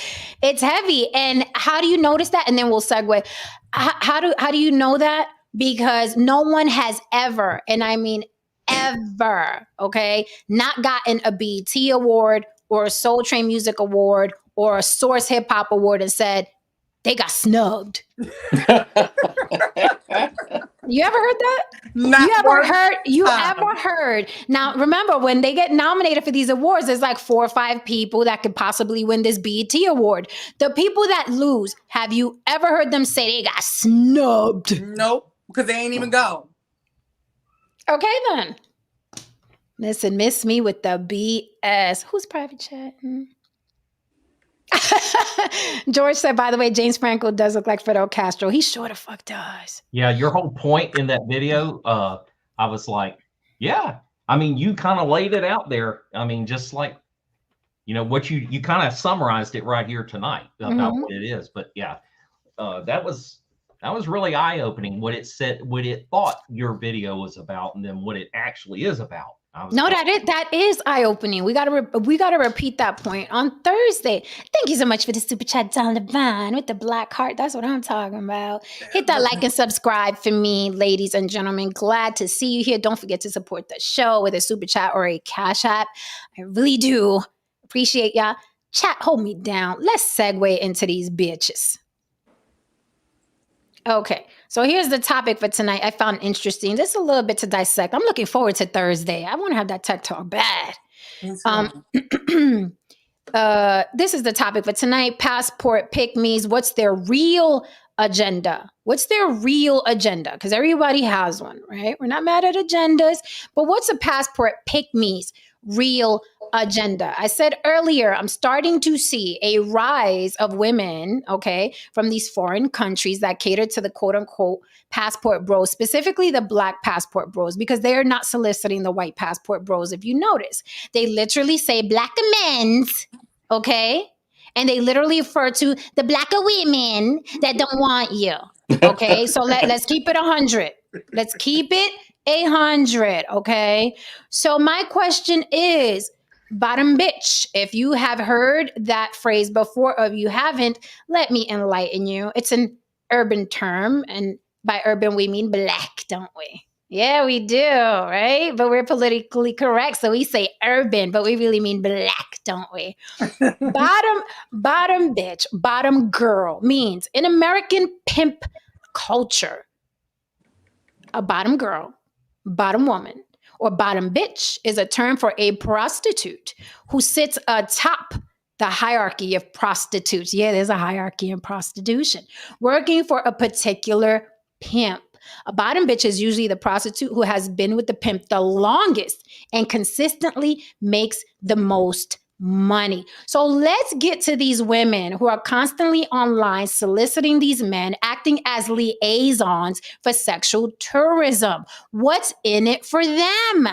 It's heavy. And how do you notice that? And then we'll segue. How do you know that? Because no one has ever, and I mean ever, okay, not gotten a BET award or a Soul Train Music Award or a Source Hip Hop Award and said, they got snubbed. You ever heard that? You ever heard? Now, remember, when they get nominated for these awards, there's like 4 or 5 people that could possibly win this BET award. The people that lose, have you ever heard them say they got snubbed? Nope, because they ain't even go. Okay, then. Listen, miss me with the BS. Who's private chatting? George said, by the way, James Franco does look like Fidel Castro. He sure the fuck does. Yeah, your whole point in that video, I was like, yeah. I mean, you kind of laid it out there. I mean, just like, what you kind of summarized it right here tonight about what it is. But yeah, that was really eye-opening what it said, what it thought your video was about, and then what it actually is about. That is eye-opening. We gotta repeat that point on Thursday. Thank you so much for the super chat, Don Levine with the black heart. That's what I'm talking about. Hit that like and subscribe for me, ladies and gentlemen. Glad to see you here. Don't forget to support the show with a super chat or a cash app. I really do appreciate y'all. Chat, hold me down. Let's segue into these bitches. Okay, so here's the topic for tonight. I found interesting. Just a little bit to dissect. I'm looking forward to Thursday. I want to have that tech talk bad. This is the topic for tonight. Passport pick-me's. What's their real agenda? What's their real agenda? Because everybody has one, right? We're not mad at agendas, but what's a passport pick-me's real agenda? I said earlier, I'm starting to see a rise of women, okay, from these foreign countries that cater to the quote unquote passport bros, specifically the black passport bros, because they are not soliciting the white passport bros. If you notice, they literally say black men's, okay, and they literally refer to the blacker women that don't want you, okay. So let's keep it 100. Let's keep it 100, okay. So my question is, bottom bitch, if you have heard that phrase before, or if you haven't, let me enlighten you. It's an urban term, and by urban we mean black, don't we? Yeah, we do, right? But we're politically correct, so we say urban, but we really mean black, don't we? Bottom bitch, bottom girl means in American pimp culture, a bottom girl, bottom woman, or bottom bitch is a term for a prostitute who sits atop the hierarchy of prostitutes. Yeah, there's a hierarchy in prostitution, working for a particular pimp. A bottom bitch is usually the prostitute who has been with the pimp the longest and consistently makes the most money. So let's get to these women who are constantly online soliciting these men, acting as liaisons for sexual tourism. What's in it for them?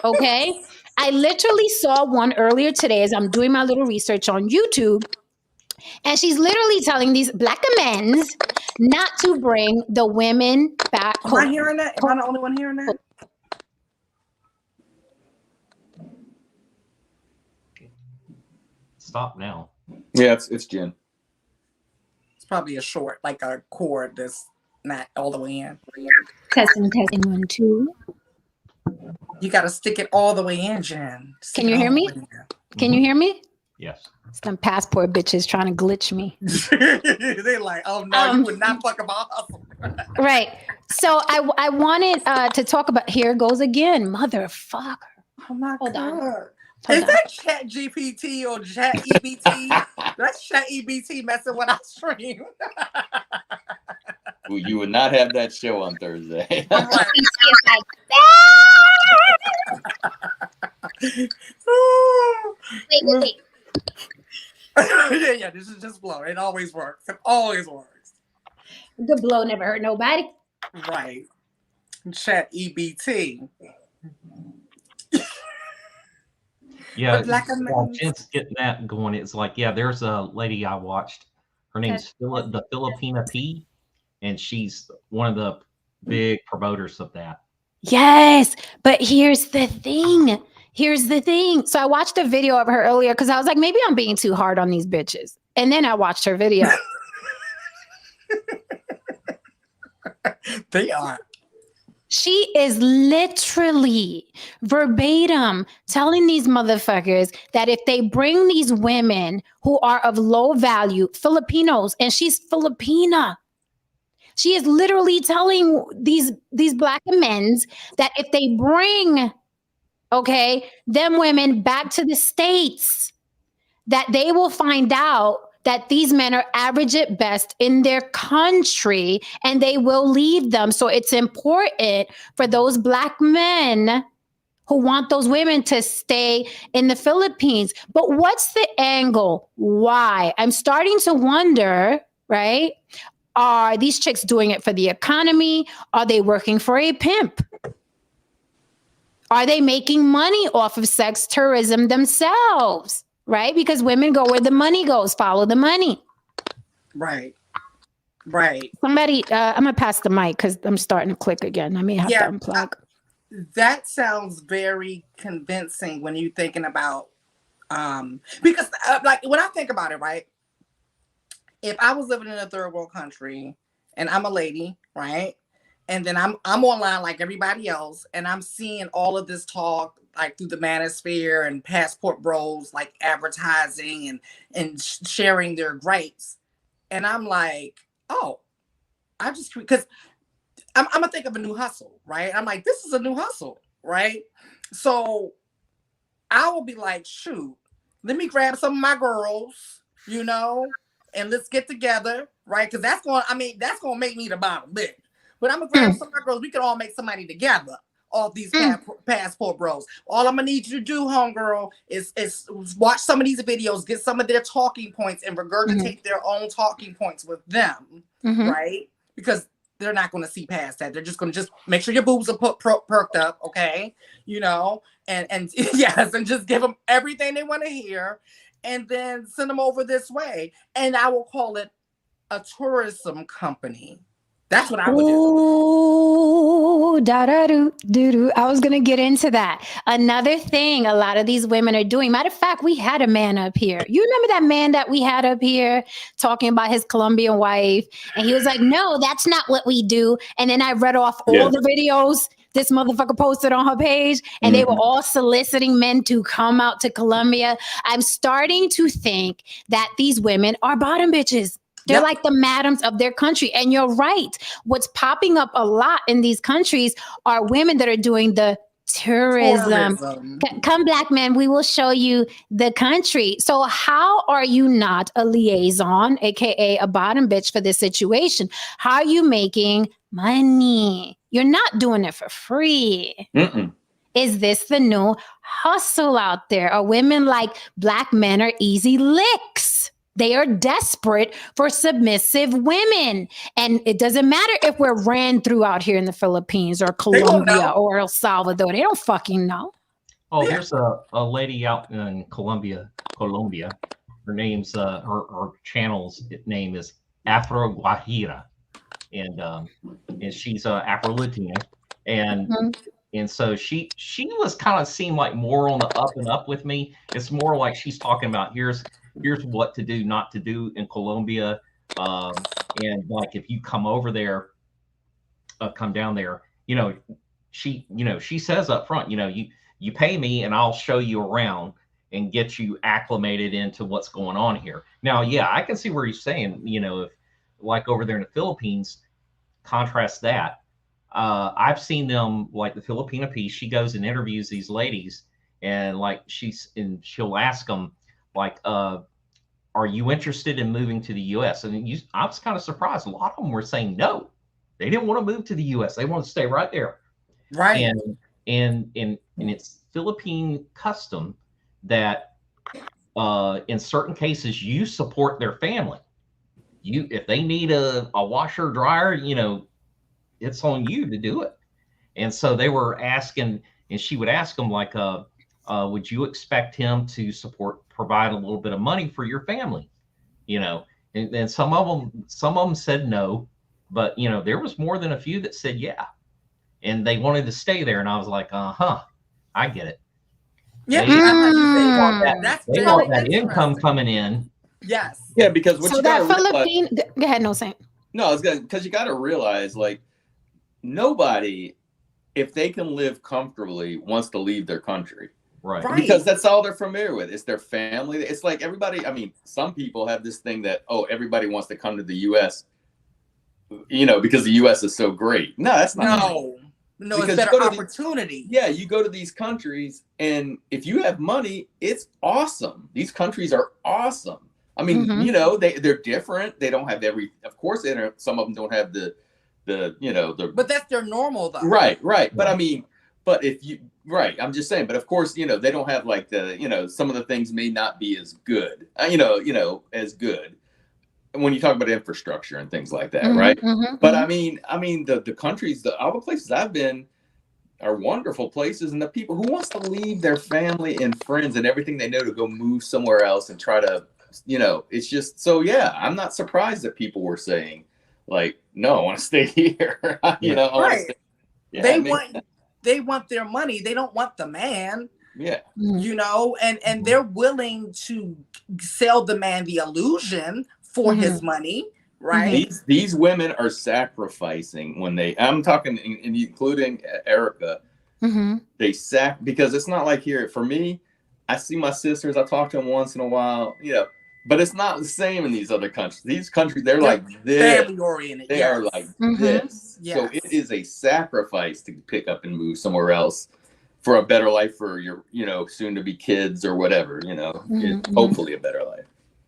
Okay. I literally saw one earlier today as I'm doing my little research on YouTube. And she's literally telling these black amens not to bring the women back. Am I hearing that? Am I the only one hearing that? Stop now. Yeah, it's Jen. It's probably a short, like a cord that's not all the way in. Testing 1, 2. You got to stick it all the way in, Jen. Can you hear me? Can you hear me? Yes. Some passport bitches trying to glitch me. They're like, oh no, you would not fuck about hustle. Right. So I wanted to talk about, here goes again, motherfucker. Oh my Hold God. on. Is that Chat GPT or Chat EBT? That's Chat EBT messing with our stream. Well, you would not have that show on Thursday. Wait. Yeah, this is just blow. It always works. It always works. Good blow never hurt nobody. Right. Chat EBT. Yeah, Black while Jen's getting that going, it's like, yeah, there's a lady I watched. Her name's the Filipina P, and she's one of the big promoters of that. Yes, but here's the thing. So I watched a video of her earlier because I was like, maybe I'm being too hard on these bitches. And then I watched her video. They are. She is literally verbatim telling these motherfuckers that if they bring these women who are of low value, Filipinos, and she's Filipina, she is literally telling these black amens that if they bring, them women back to the States, that they will find out that these men are average at best in their country and they will leave them. So it's important for those black men who want those women to stay in the Philippines. But what's the angle? Why? I'm starting to wonder, right? Are these chicks doing it for the economy? Are they working for a pimp? Are they making money off of sex tourism themselves? Right? Because women go where the money goes. Follow the money. Right. Somebody, I'm going to pass the mic because I'm starting to click again. I may have to unplug. That sounds very convincing when you're thinking about, because like when I think about it, right? If I was living in a third world country and I'm a lady, right? And then I'm online like everybody else, and I'm seeing all of this talk like through the manosphere and passport bros like advertising and sharing their gripes. And I'm like, oh, I just, because I'm gonna think of a new hustle, right? I'm like, this is a new hustle, right? So I will be like, shoot, let me grab some of my girls, and let's get together, right? Because that's going to make me the bottom bitch. But I'm gonna grab some of my girls. We can all make some money together off these passport bros. All I'm gonna need you to do, homegirl, is watch some of these videos, get some of their talking points, and regurgitate their own talking points with them, right? Because they're not gonna see past that. They're just gonna make sure your boobs are perked up, okay? And yes, and just give them everything they want to hear, and then send them over this way. And I will call it a tourism company. That's what I would do. Ooh, da-da-doo-doo-doo. I was going to get into that. Another thing a lot of these women are doing. Matter of fact, we had a man up here. You remember that man that we had up here talking about his Colombian wife? And he was like, no, that's not what we do. And then I read off all the videos this motherfucker posted on her page, and they were all soliciting men to come out to Colombia. I'm starting to think that these women are bottom bitches. They're like the madams of their country. And you're right. What's popping up a lot in these countries are women that are doing the tourism. Come, black men, we will show you the country. So how are you not a liaison, aka a bottom bitch for this situation? How are you making money? You're not doing it for free. Is this the new hustle out there? Are women like black men are easy licks? They are desperate for submissive women. And it doesn't matter if we're ran through out here in the Philippines or They don't Colombia know. or El Salvador. They don't fucking know. Oh, Yeah. there's a lady out in Colombia. Her name's her channel's name is Afro Guajira, and she's Afro Latina, and Mhm. and so she was kind of seemed like more on the up and up with me. It's more like she's talking about here's what to do, not to do in Colombia, and like if you come over there, come down there, she says up front, you pay me and I'll show you around and get you acclimated into what's going on here. Now, yeah, I can see where he's saying, if like over there in the Philippines, contrast that. I've seen them like the Filipina piece. She goes and interviews these ladies, and like she'll ask them like, "Are you interested in moving to the U.S.?" And I was kind of surprised. A lot of them were saying no. They didn't want to move to the U.S. They want to stay right there. Right. And it's Philippine custom that in certain cases you support their family. If they need a washer dryer, it's on you to do it. And so they were asking, and she would ask them like, would you expect him to provide a little bit of money for your family? And some of them said no, but there was more than a few that said yeah, and they wanted to stay there. And I was like, I get it. Yeah, Mm. They want that income coming in. Yes. Yeah, because what So you that gotta Philippine, go ahead, no Saint. No, it's good because you got to realize, like, nobody, if they can live comfortably, wants to leave their country. Right. Because that's all they're familiar with. It's their family. It's like everybody. I mean, some people have this thing that, everybody wants to come to the U.S., because the U.S. is so great. No, that's not. No, because it's better opportunity. You go to these countries, and if you have money, it's awesome. These countries are awesome. I mean, they're different. They don't have of course, some of them don't have the. But that's their normal, though. Right. But I mean, I'm just saying. But of course, they don't have like some of the things may not be as good. As good when you talk about infrastructure and things like that, right? But I mean, the countries, all the places I've been are wonderful places, and the people who wants to leave their family and friends and everything they know to go move somewhere else and try to, it's just so. Yeah, I'm not surprised that people were saying, like, no, I want to stay here. Right. They want their money. They don't want the man. Yeah. And they're willing to sell the man the illusion for his money, right? These women are sacrificing when I'm talking, including Erica. Because it's not like here. For me, I see my sisters. I talk to them once in a while, but it's not the same in these other countries. These countries, they're like this. Family oriented. They are like this. Yes. So it is a sacrifice to pick up and move somewhere else for a better life for your, soon to be kids or whatever, hopefully a better life.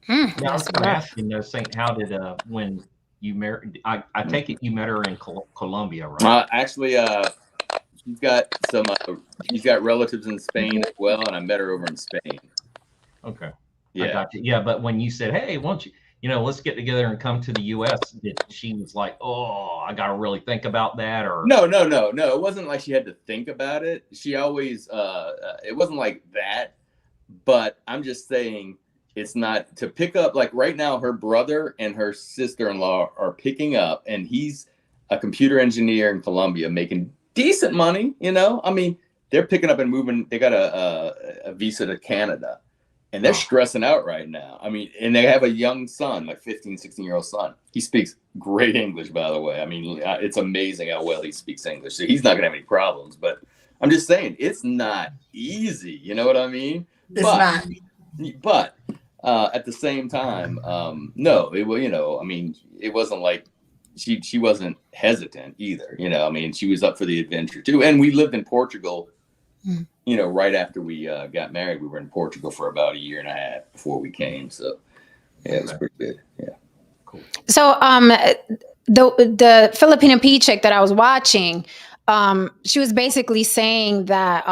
Now, I was going to ask you, Saint, how did when you married? I take it you met her in Colombia, right? Actually, she's got relatives in Spain as well, and I met her over in Spain. Okay. Yeah. I got you. Yeah, but when you said, "Hey, why don't you, let's get together and come to the U.S.," she was like, "Oh, I got to really think about that," or no. It wasn't like she had to think about it. She always, it wasn't like that. But I'm just saying, it's not to pick up. Like right now, her brother and her sister-in-law are picking up, and he's a computer engineer in Colombia, making decent money. I mean, they're picking up and moving. They got a visa to Canada. And they're stressing out right now. I mean, and they have a young son, like 15, 16-year-old son. He speaks great English, by the way. I mean, it's amazing how well he speaks English. So he's not going to have any problems. But I'm just saying, it's not easy. You know what I mean? It's not. But at the same time, no, I mean, it wasn't like she wasn't hesitant either. I mean, she was up for the adventure too. And we lived in Portugal. Right after we got married, we were in Portugal for about a year and a half before we came. So, yeah, it was pretty good. Yeah, cool. So, the Filipino P chick that I was watching, she was basically saying that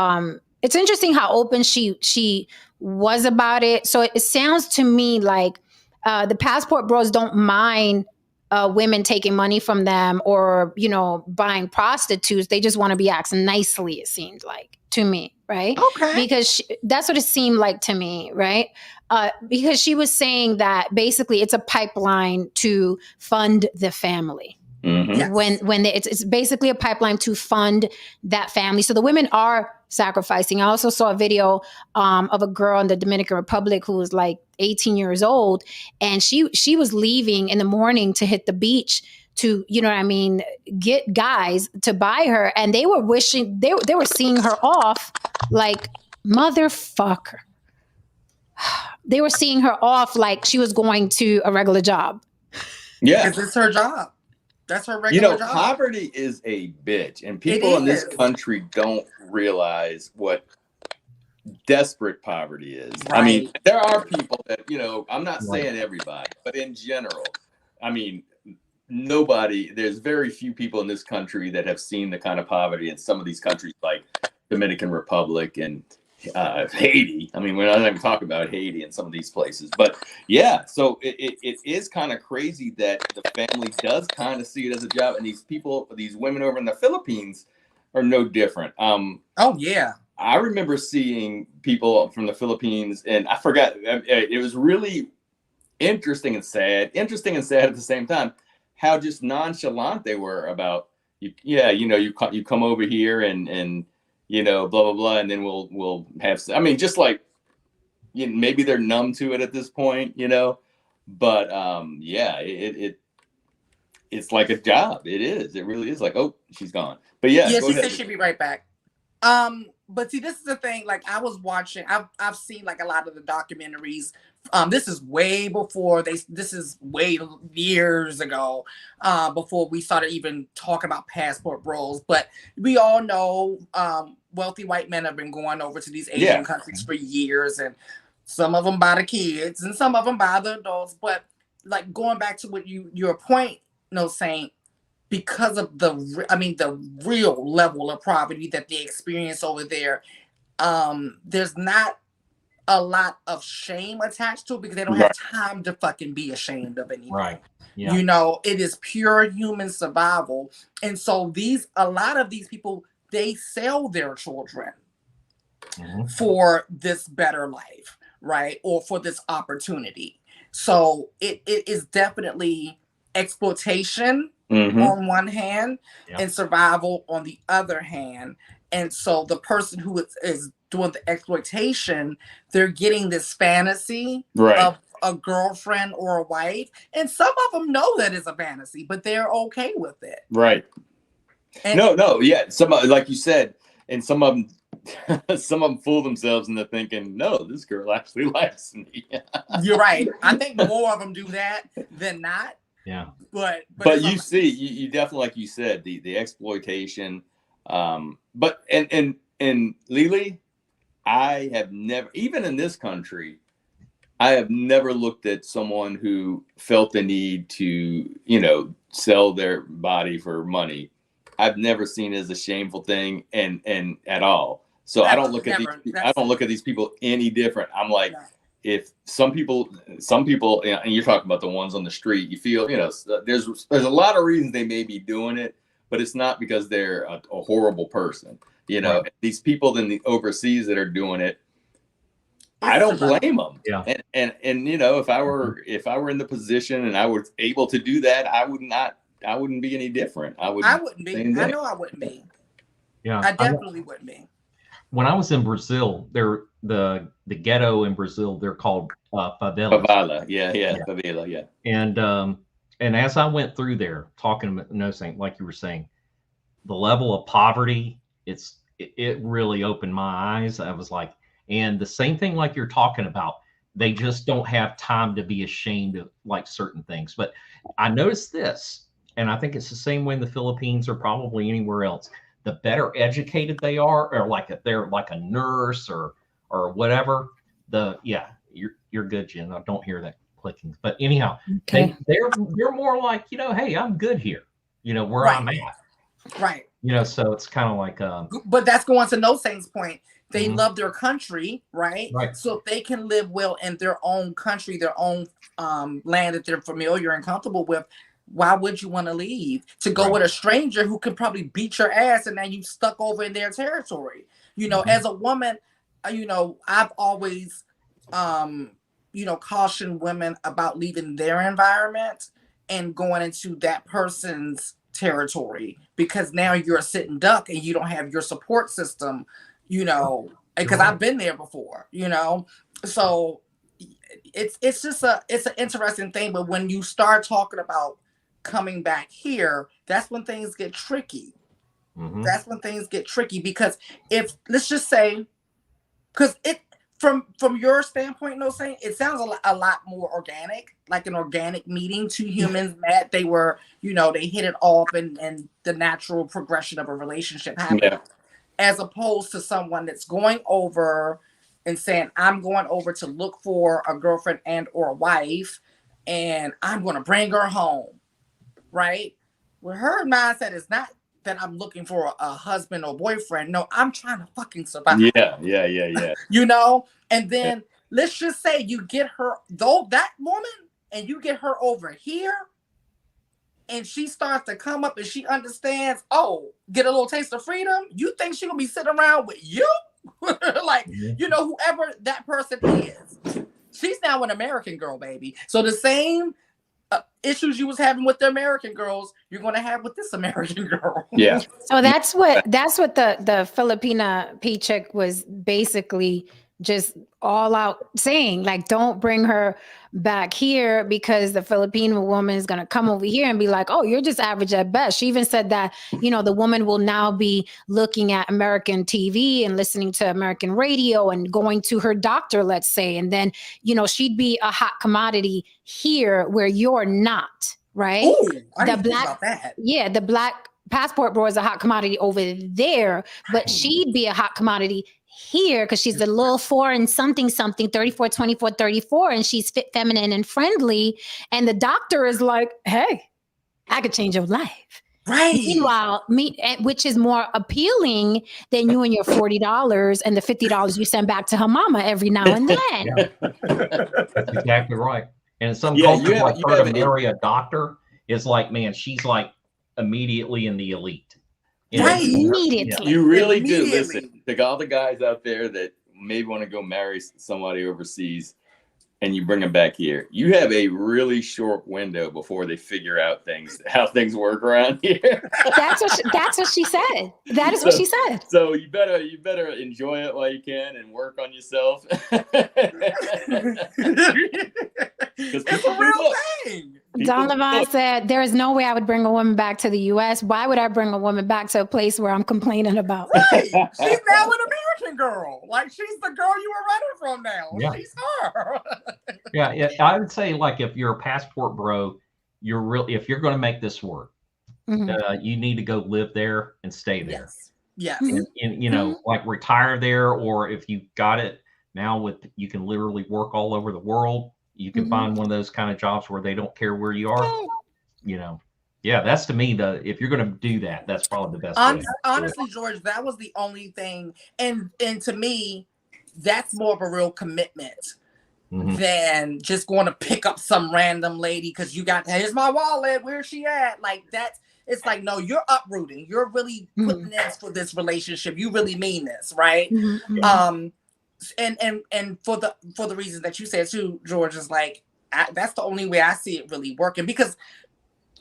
it's interesting how open she was about it. So it sounds to me like the passport bros don't mind women taking money from them or, you know, buying prostitutes. They just want to be asked nicely, it seemed like to me, right? Okay. Because that's what it seemed like to me, right? Because she was saying that basically it's a pipeline to fund the family. Mm-hmm. Yes. When it's basically a pipeline to fund that family. So the women are sacrificing. I also saw a video of a girl in the Dominican Republic who was like 18 years old, and she was leaving in the morning to hit the beach to, you know what I mean, get guys to buy her, and they were wishing they were seeing her off like motherfucker. They were seeing her off like she was going to a regular job. Yeah, because it's her job. That's her regular job. Poverty is a bitch, and people in this country don't realize what desperate poverty is. Right. I mean, there are people that, I'm not saying everybody, but in general, I mean, there's very few people in this country that have seen the kind of poverty in some of these countries like Dominican Republic and Haiti. I mean, we're not even talking about Haiti and some of these places, but yeah, so it is kind of crazy that the family does kind of see it as a job, and these women over in the Philippines are no different. Oh yeah, I remember seeing people from the Philippines, and I forgot. It was really interesting and sad at the same time, how just nonchalant they were about you. Yeah, you come over here and blah blah blah, and then we'll have. I mean, just like maybe they're numb to it at this point, But yeah, it's like a job. It is. It really is. Like, oh, she's gone. But yeah, she said she'd be right back. But see, this is the thing. Like, I was watching. I've seen like a lot of the documentaries. This is way before this is way years ago, before we started even talking about passport bros. But we all know wealthy white men have been going over to these Asian countries for years, and some of them by the kids and some of them by the adults. But like, going back to what your point, Saint, because of the real level of poverty that they experience over there, there's not a lot of shame attached to it because they don't have time to fucking be ashamed of anything. Right. Yeah. It is pure human survival. And so a lot of these people, they sell their children for this better life, right? Or for this opportunity. So it is definitely exploitation on one hand and survival on the other hand. And so the person who is doing the exploitation, they're getting this fantasy of a girlfriend or a wife. And some of them know that it's a fantasy, but they're okay with it. Right. And yeah. Some, like you said, and some of them fool themselves into thinking, no, this girl actually likes me. You're right. I think more of them do that than not. Yeah. But you definitely, like you said, the exploitation. But Lily, I have never, even in this country, I have never looked at someone who felt the need to, sell their body for money. I've never seen it as a shameful thing and at all. So I don't look at these people any different. I'm like, if some people, and you're talking about the ones on the street, you feel, there's a lot of reasons they may be doing it, but it's not because they're a horrible person. These people in the overseas that are doing it, I don't blame them. Yeah. And if I were in the position and I was able to do that, I wouldn't be any different. I wouldn't be. I know I wouldn't be. Yeah. I definitely wouldn't be. When I was in Brazil, the ghetto in Brazil, they're called favelas. Favela, favela, yeah. And as I went through there, talking to like you were saying, the level of poverty, it really opened my eyes. I was like, and the same thing like you're talking about, they just don't have time to be ashamed of like certain things. But I noticed this, and I think it's the same way in the Philippines or probably anywhere else. The better educated they are, or they're like a nurse or whatever. You're good, Jen. I don't hear that clicking. But anyhow, they're more like, hey, I'm good here. Where I'm at. Right. So it's kind of like but that's going to No Saint's point. They Mhm. love their country, right? Right. So if they can live well in their own country, their own land that they're familiar and comfortable with, why would you want to leave to go Right. with a stranger who could probably beat your ass and now you stuck over in their territory? Mhm. As a woman, I've always cautioned women about leaving their environment and going into that person's territory, because now you're a sitting duck and you don't have your support system, because right. I've been there before, so it's just it's an interesting thing. But when you start talking about coming back here, that's when things get tricky. Mhm. That's when things get tricky, because if, let's just say, because it, from your standpoint, No Saint, it sounds a lot more organic, like an organic meeting. Two humans met, they were, they hit it off, and the natural progression of a relationship happened. Yeah. As opposed to someone that's going over and saying, I'm going over to look for a girlfriend and or a wife, and I'm going to bring her home, right? Well, her mindset is not that I'm looking for a husband or boyfriend. No, I'm trying to fucking survive. Yeah. And then let's just say you get her, though, that woman, and you get her over here, and she starts to come up and she understands, get a little taste of freedom. You think she gonna be sitting around with you? Like, whoever that person is. She's now an American girl, baby. So the same issues you was having with the American girls, you're gonna have with this American girl. Yeah. So that's what the Filipina P chick was basically just all out saying, like, don't bring her back here, because the Filipino woman is going to come over here and be like, oh, you're just average at best. She even said that, the woman will now be looking at American TV and listening to American radio and going to her doctor, let's say, and then, she'd be a hot commodity here where you're not, right? Ooh, I didn't think about that. Yeah, the black passport bro is a hot commodity over there, but she'd be a hot commodity here because she's a little foreign something 34 24 34, and she's fit, feminine, and friendly, and the doctor is like, hey, I could change your life. Right. Meanwhile, which is more appealing than you and your $40 and the $50 you send back to her mama every now and then. That's exactly right. And in some cultures, like her to marry a doctor is like, man, she's like immediately in the elite. Right. Immediately. You really do. Listen, to all the guys out there that maybe want to go marry somebody overseas and you bring them back here, you have a really short window before they figure out how things work around here. That's what she said. That is what she said. So you better enjoy it while you can and work on yourself. It's a real thing. Don Levine said, there is no way I would bring a woman back to the U.S. Why would I bring a woman back to a place where I'm complaining about? Right. She's now an American girl. Like, she's the girl you were running from now. Yeah. She's her. Yeah. I would say, like, if you're a passport bro, if you're going to make this work, you need to go live there and stay there. Yes. And like retire there, or if you got it now, you can literally work all over the world. You can find one of those kind of jobs where they don't care where you are. Yeah, that's, to me, if you're going to do that, that's probably the best way. Honestly, George, that was the only thing. And to me, that's more of a real commitment than just going to pick up some random lady because here's my wallet, where's she at? Like, it's like, no, you're uprooting. You're really putting this for this relationship. You really mean this, right? And for the reason that you said too, George, is like, that's the only way I see it really working. Because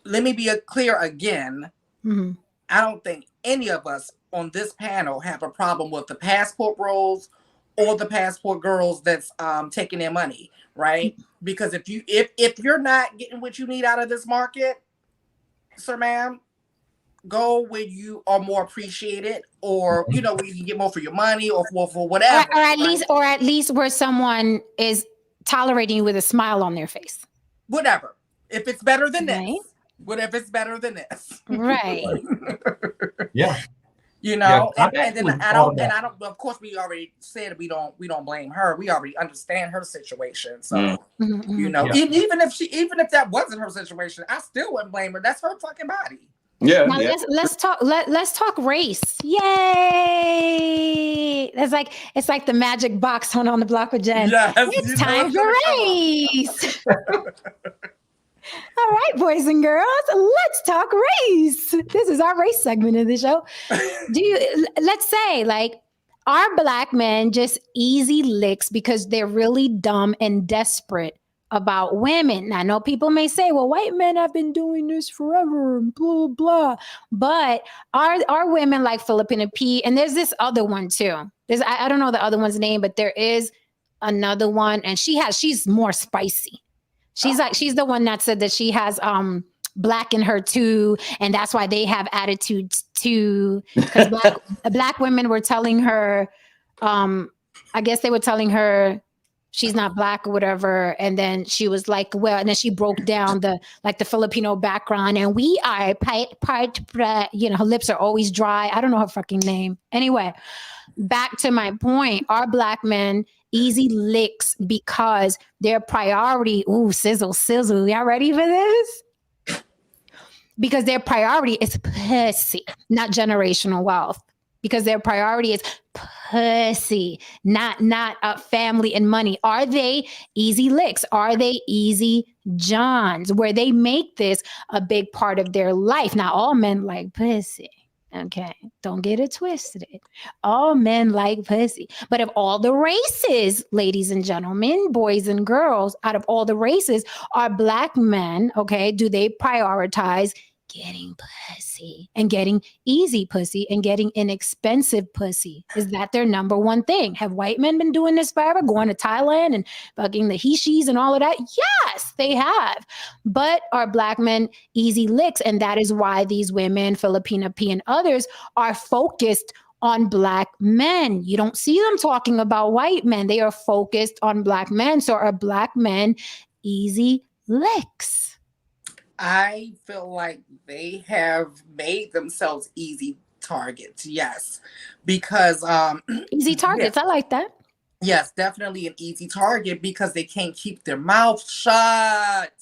let me be clear again, I don't think any of us on this panel have a problem with the passport bros or the passport girls that's taking their money, right? Because if you're not getting what you need out of this market, sir, ma'am, go where you are more appreciated, or where you can get more for your money, or for whatever, or at least where someone is tolerating you with a smile on their face. Whatever. If it's better than this. What if it's better than this? Right. Yeah. And then I don't. Of course, we already said we don't blame her. We already understand her situation. So even if that wasn't her situation, I still wouldn't blame her. That's her fucking body. Yeah, Now yeah. let's talk race. Yay! It's like the magic box on the block with Jen. Yes, It's you know time it's for gonna come up. race. All right, boys and girls, let's talk race. This is our race segment of the show. Let's say, like, are black men just easy licks because they're really dumb and desperate about women? Now, I know people may say, well, white men have been doing this forever and blah, blah. But are women like Filipina P? And there's this other one too. I don't know the other one's name, but there is another one, and she's more spicy. She's the one that said that she has black in her too, and that's why they have attitudes too. Because black women were telling her, I guess they were telling her she's not black or whatever, and then she was like, well, and then she broke down the Filipino background, and we are part, her lips are always dry. I don't know her fucking name. Anyway, back to my point, are black men easy licks because their priority, ooh, sizzle, y'all ready for this? Because their priority is pussy, not generational wealth. Because their priority is pussy, not family and money. Are they easy licks? Are they easy Johns, where they make this a big part of their life? Now, all men like pussy. Okay, don't get it twisted. All men like pussy. But of all the races, ladies and gentlemen, boys and girls, out of all the races, are black men, okay, do they prioritize getting pussy and getting easy pussy and getting inexpensive pussy? Is that their number one thing? Have white men been doing this forever, going to Thailand and fucking the he-she's and all of that? Yes, they have. But are black men easy licks? And that is why these women, Filipina P and others, are focused on black men. You don't see them talking about white men. They are focused on black men. So are black men easy licks? I feel like they have made themselves easy targets. Yes, because easy targets. Yeah. I like that. Yes, definitely an easy target because they can't keep their mouth shut.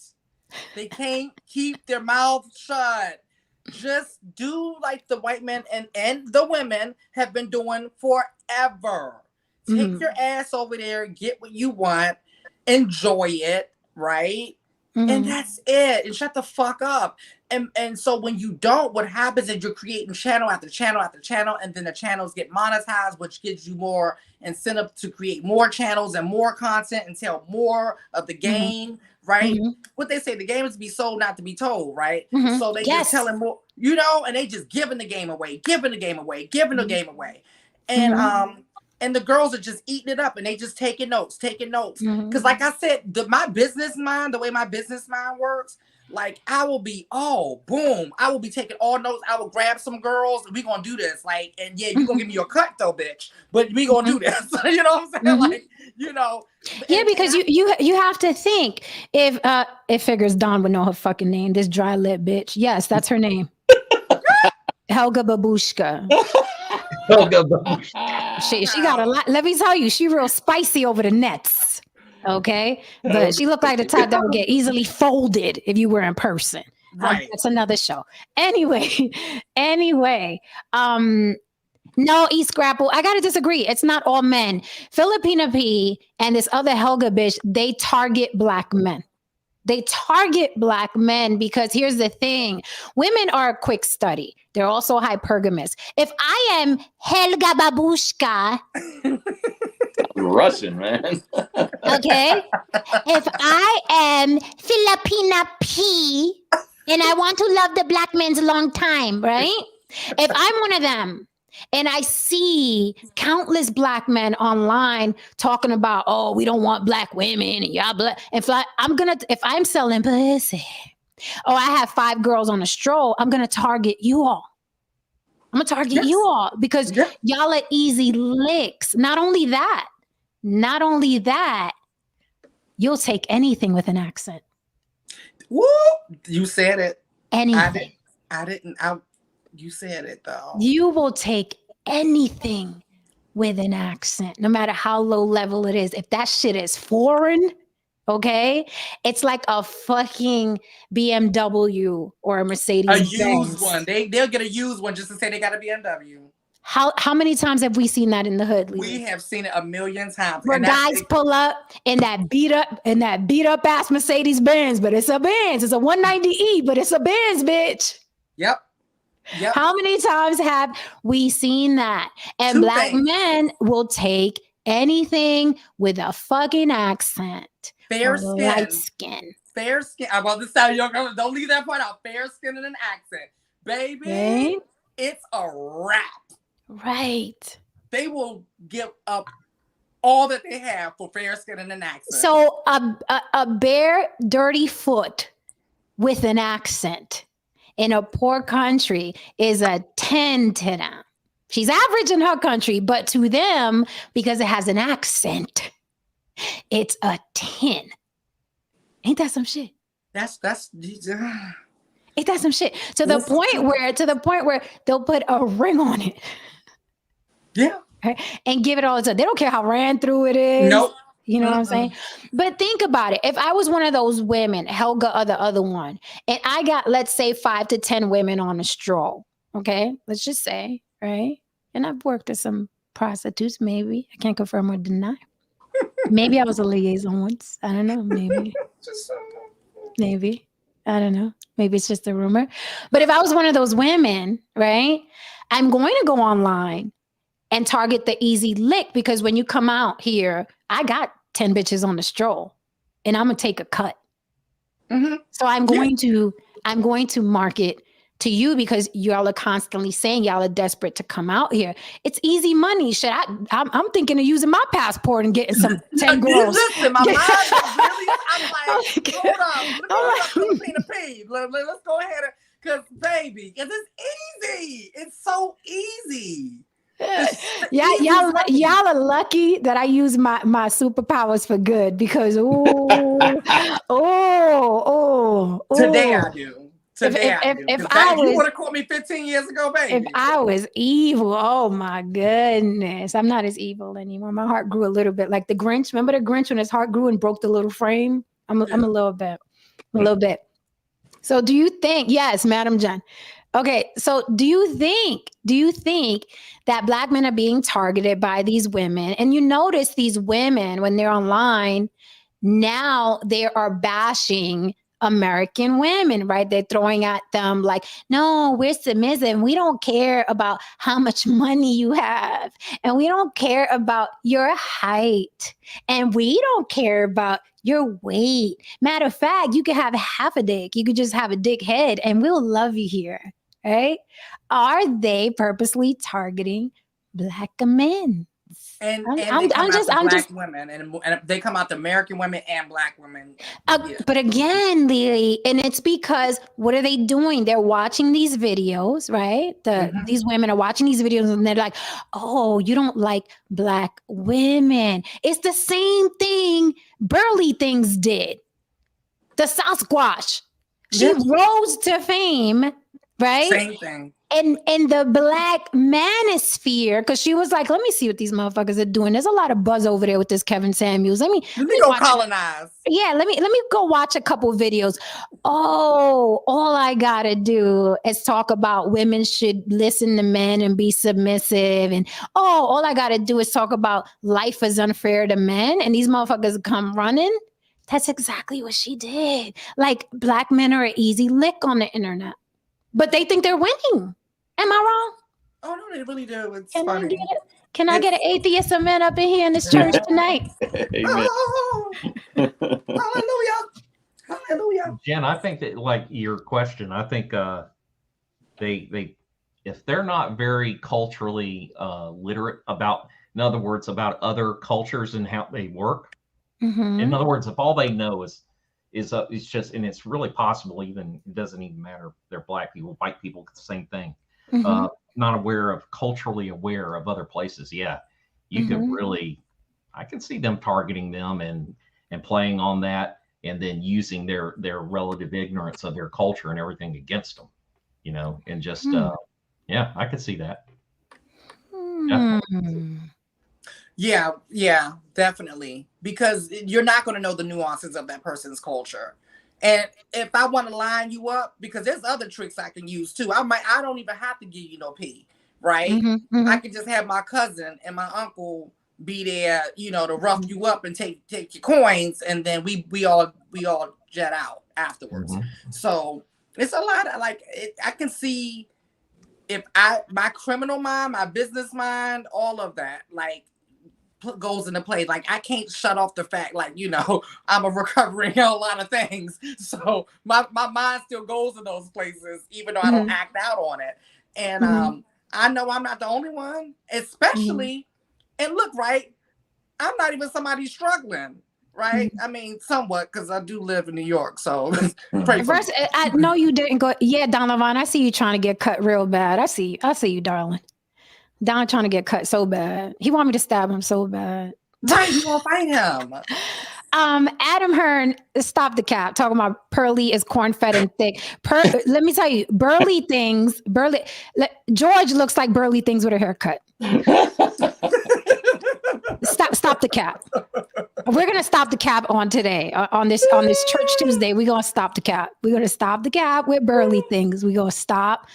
They can't keep their mouth shut. Just do like the white men and the women have been doing forever. Take your ass over there, get what you want, enjoy it, right? And that's it. And shut the fuck up. And so when you don't, what happens is you're creating channel after channel after channel, and then the channels get monetized, which gives you more incentive to create more channels and more content and tell more of the game, right? What they say, the game is to be sold, not to be told, right? So they just telling more, and they just giving the game away. And the girls are just eating it up, and they just taking notes. Because like I said, my business mind, the way my business mind works, like I will be, boom. I will be taking all notes. I will grab some girls. We gonna do this. Like, and yeah, you gonna give me your cut though, bitch. But we gonna do this. You know what I'm saying? Like, Yeah, because you have to think, if it figures Dawn would know her fucking name, this dry lip bitch. Yes, that's her name. Helga Babushka. She got a lot. Let me tell you, she real spicy over the nets. Okay, but she looked like the type that would get easily folded if you were in person. Right. That's another show. Anyway. No, E Scrapple, I gotta disagree. It's not all men. Filipina P and this other Helga bitch, they target black men. They target black men because here's the thing. Women are a quick study. They're also hypergamous. If I am Helga Babushka. Russian, man. Okay. If I am Filipina P and I want to love the black men's a long time, right? If I'm one of them, and I see countless black men online talking about, oh, we don't want black women and y'all black. If I'm selling pussy, or I have 5 girls on a stroll, I'm gonna target you all. I'm gonna target you all because y'all are easy licks. Not only that, you'll take anything with an accent. Woo! You said it. Anything. I didn't. You said it though. You will take anything with an accent, no matter how low level it is. If that shit is foreign, Okay, it's like a fucking BMW or a Mercedes A used Benz. one. They'll get a used one just to say they got a BMW. How many times have we seen that in the hood? We have seen it a million times. Where guys pull up in that beat up ass Mercedes Benz, but it's a Benz. It's a 190E, but it's a Benz, bitch. Yep. How many times have we seen that? And black men will take anything with a fucking accent. Fair skin. Light skin. Fair skin. I'm about to say, don't leave that part out. Fair skin and an accent. Baby, right? It's a wrap. Right. They will give up all that they have for fair skin and an accent. So a bare, dirty foot with an accent in a poor country is a 10 to them. She's average in her country, but to them, because it has an accent, it's a 10. Ain't that some shit? That's Ain't that some shit? To the point where they'll put a ring on it. Yeah. Right? And give it all the time. They don't care how ran through it is. Nope. You know what I'm saying? But think about it. If I was one of those women, Helga or the other one, and I got, let's say, 5 to 10 women on a stroll, okay? Let's just say, right? And I've worked with some prostitutes, maybe. I can't confirm or deny. Maybe I was a liaison once. I don't know. Maybe. Maybe. I don't know. Maybe it's just a rumor. But if I was one of those women, right? I'm going to go online and target the easy lick, because when you come out here, I got 10 bitches on the stroll and I'm going to take a cut. Mm-hmm. So I'm going to market to you because y'all are constantly saying y'all are desperate to come out here. It's easy money. Shit, I'm thinking of using my passport and getting some 10 girls. Listen, my mind is really, I'm like, hold on, let's go ahead, because baby, it's easy. It's so easy. Y'all are lucky that I use my superpowers for good, because today I do. If I was, you would have caught me 15 years ago, baby. If I was evil, oh my goodness, I'm not as evil anymore. My heart grew a little bit, like the Grinch. Remember the Grinch when his heart grew and broke the little frame? I'm a little bit. So do you think? Yes, Madam Jen. Okay, so do you think that black men are being targeted by these women? And you notice these women, when they're online, now they are bashing American women, right? They're throwing at them like, no, we're submissive. We don't care about how much money you have. And we don't care about your height. And we don't care about your weight. Matter of fact, you could have half a dick. You could just have a dick head and we'll love you here. Right? Are they purposely targeting black men? And I'm just women, and they come out the American women and black women. But again, Lily, and it's because what are they doing? They're watching these videos, right? These women are watching these videos and they're like, oh, you don't like black women. It's the same thing Burly Things did. The Sasquatch. She rose to fame, right? Same thing. In the black manosphere, because she was like, let me see what these motherfuckers are doing. There's a lot of buzz over there with this Kevin Samuels. Let me go colonize. Let me go watch a couple videos. Oh, all I gotta do is talk about women should listen to men and be submissive. And all I gotta do is talk about life is unfair to men. And these motherfuckers come running. That's exactly what she did. Like, black men are an easy lick on the internet. But they think they're winning. Am I wrong? Oh, no, they really do. It's funny. Can I get an atheist man up in here in this church tonight? Amen. Oh, hallelujah. Jen, I think that, like your question, I think they if they're not very culturally literate about, in other words, about other cultures and how they work. Mm-hmm. In other words, if all they know is it's just, and it's really possible, even it doesn't even matter if they're black people, white people, the same thing. Mm-hmm. Not culturally aware of other places. Yeah, you mm-hmm. could really, I can see them targeting them and playing on that, and then using their relative ignorance of their culture and everything against them, you know, and just I could see that. Yeah, definitely. Because you're not going to know the nuances of that person's culture. And if I want to line you up, because there's other tricks I can use too. I don't even have to give you no pee, right? I can just have my cousin and my uncle be there, to rough you up and take your coins, and then we all jet out afterwards. So it's a lot of I can see if my criminal mind, my business mind, all of that goes into play. Like I can't shut off the fact, I'm a recovering a lot of things. So my mind still goes in those places, even though I don't act out on it. And I know I'm not the only one, especially. And look, right, I'm not even somebody struggling. Right? I mean, somewhat, because I do live in New York, so pray for me. I know you didn't go. Yeah, Donovan, I see you trying to get cut real bad. I see you, darling. Don trying to get cut so bad. He want me to stab him so bad. Right, you gonna fight him. Adam Hearn, stop the cap. Talking about Pearly is corn fed and thick. Let me tell you, George looks like Burly Things with a haircut. Stop the cap. We're gonna stop the cap on today on this Church Tuesday. We're gonna stop the cap. We're gonna stop the cap with Burly Things. We're gonna stop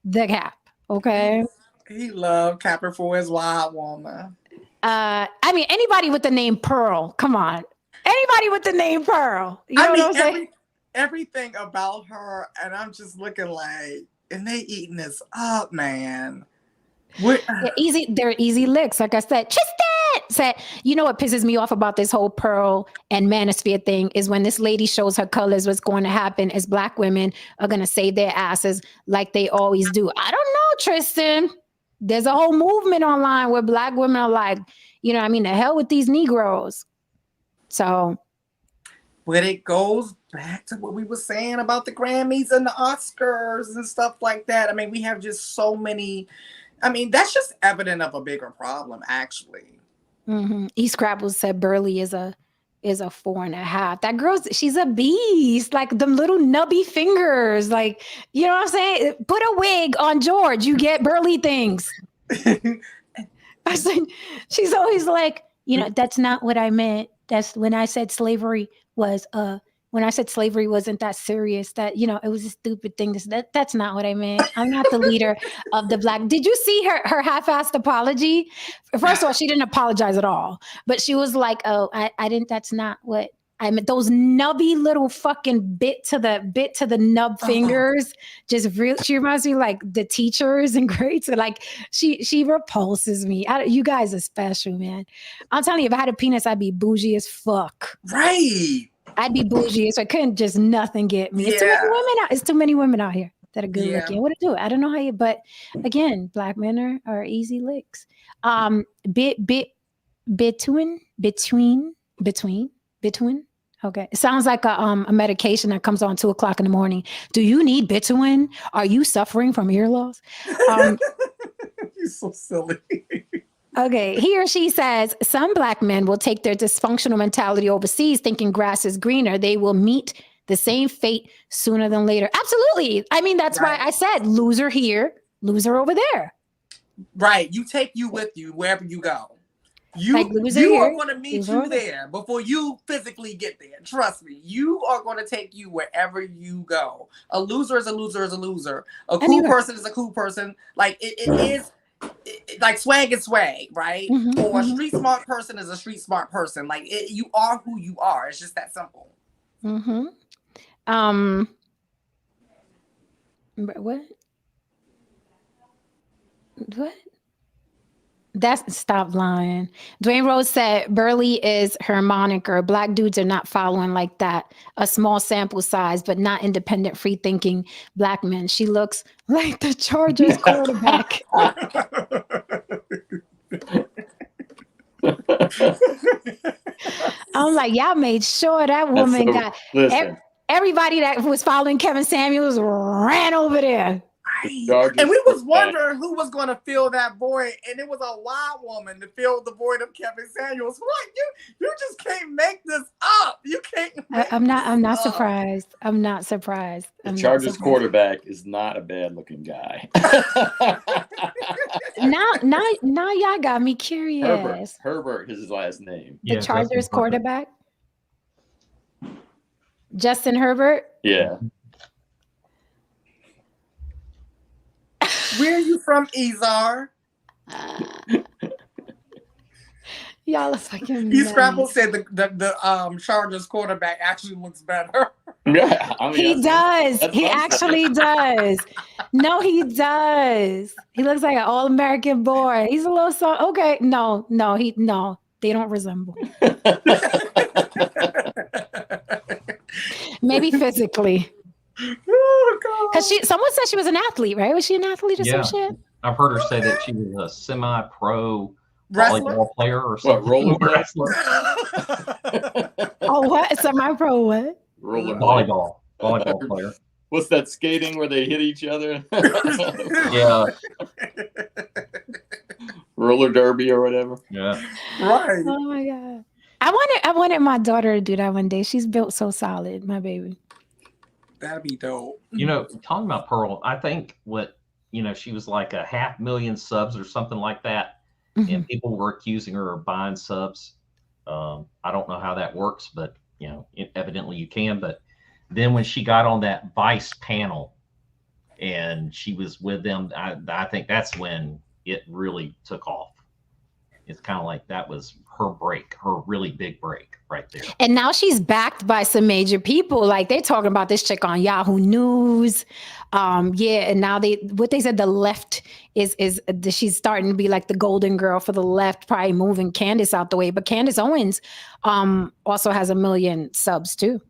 the cap. Okay. He loved capping for his wild woman. I mean, anybody with the name Pearl. Come on. Anybody with the name Pearl. You know what I'm saying? Everything about her, and I'm just looking and they eating this up, man. They're easy licks. Like I said, you know what pisses me off about this whole Pearl and manosphere thing is when this lady shows her colors, what's going to happen is Black women are going to save their asses like they always do. I don't know, Tristan. There's a whole movement online where Black women are like, the hell with these Negroes. So. But it goes back to what we were saying about the Grammys and the Oscars and stuff like that. I mean, we have just so many. I mean, that's just evident of a bigger problem, actually. E. Scrabble said Burley is a 4.5. That girl's, she's a beast. Like them little nubby fingers. Like, you know what I'm saying? Put a wig on George. You get Burly Things. I said, she's always like, that's not what I meant. That's when I said slavery wasn't that serious, that, it was a stupid thing. That's not what I meant. I'm not the leader of the Black. Did you see her half-assed apology? First of all, she didn't apologize at all, but she was like, oh, I didn't, that's not what I meant. Those nubby little fucking bit to the nub fingers, she reminds me like the teachers in grades. So like she repulses me. You guys are special, man. I'm telling you, if I had a penis, I'd be bougie as fuck. Right. I'd be bougie, so I couldn't just nothing get me. It's too many women out here that are good looking. What to do? I don't know how you, but again, Black men are easy licks. Between. Okay, it sounds like a medication that comes on 2:00 in the morning. Do you need Bituin? Are you suffering from ear loss? You're so silly. Okay, he or she says, some Black men will take their dysfunctional mentality overseas thinking grass is greener. They will meet the same fate sooner than later. Absolutely. I mean, that's why I said loser here, loser over there. Right. You take you with you wherever you go. You are going to meet you there before you physically get there. Trust me. You are going to take you wherever you go. A loser is a loser is a loser. A cool person is a cool person. Like it is. Like swag is swag, right? Or a street smart person is a street smart person. Like you are who you are. It's just that simple. What? Stop lying. Dwayne Rose said Burley is her moniker. Black dudes are not following like that. A small sample size, but not independent, free thinking Black men. She looks like the Chargers quarterback. I'm like, y'all made sure that woman got everybody that was following Kevin Samuels ran over there. Right. And we was wondering who was going to fill that void, and it was a wild woman to fill the void of Kevin Samuels. What? You just can't make this up. You can't. I'm not surprised. I'm not surprised. The Chargers quarterback is not a bad looking guy. now y'all got me curious. Herbert is his last name. The Chargers quarterback, Justin Herbert. Yeah. Where are you from, Izar? Y'all are fucking. Scrabble said the Chargers quarterback actually looks better. Yeah, I mean, he does. He actually does. No, he does. He looks like an all-American boy. He's a little okay. No, they don't resemble. Maybe physically. Because someone said she was an athlete, right? Was she an athlete or some shit? I've heard her say that she was a semi-pro volleyball player or something. What, roller wrestler? Oh, what? Semi-pro what? Volleyball player. What's that skating where they hit each other? Yeah. Roller derby or whatever. Yeah. Right. Oh my God. I wanted my daughter to do that one day. She's built so solid, my baby. That'd be dope. You know, talking about Pearl, I think she was like 500,000 subs or something like that. Mm-hmm. And people were accusing her of buying subs. I don't know how that works, but evidently you can. But then when she got on that Vice panel and she was with them, I think that's when it really took off. It's kind of like that was her break, her really big break right there. And now she's backed by some major people. Like they're talking about this chick on Yahoo News. And now what they said, the left is she's starting to be like the golden girl for the left, probably moving Candace out the way. But Candace Owens also has 1 million subs too.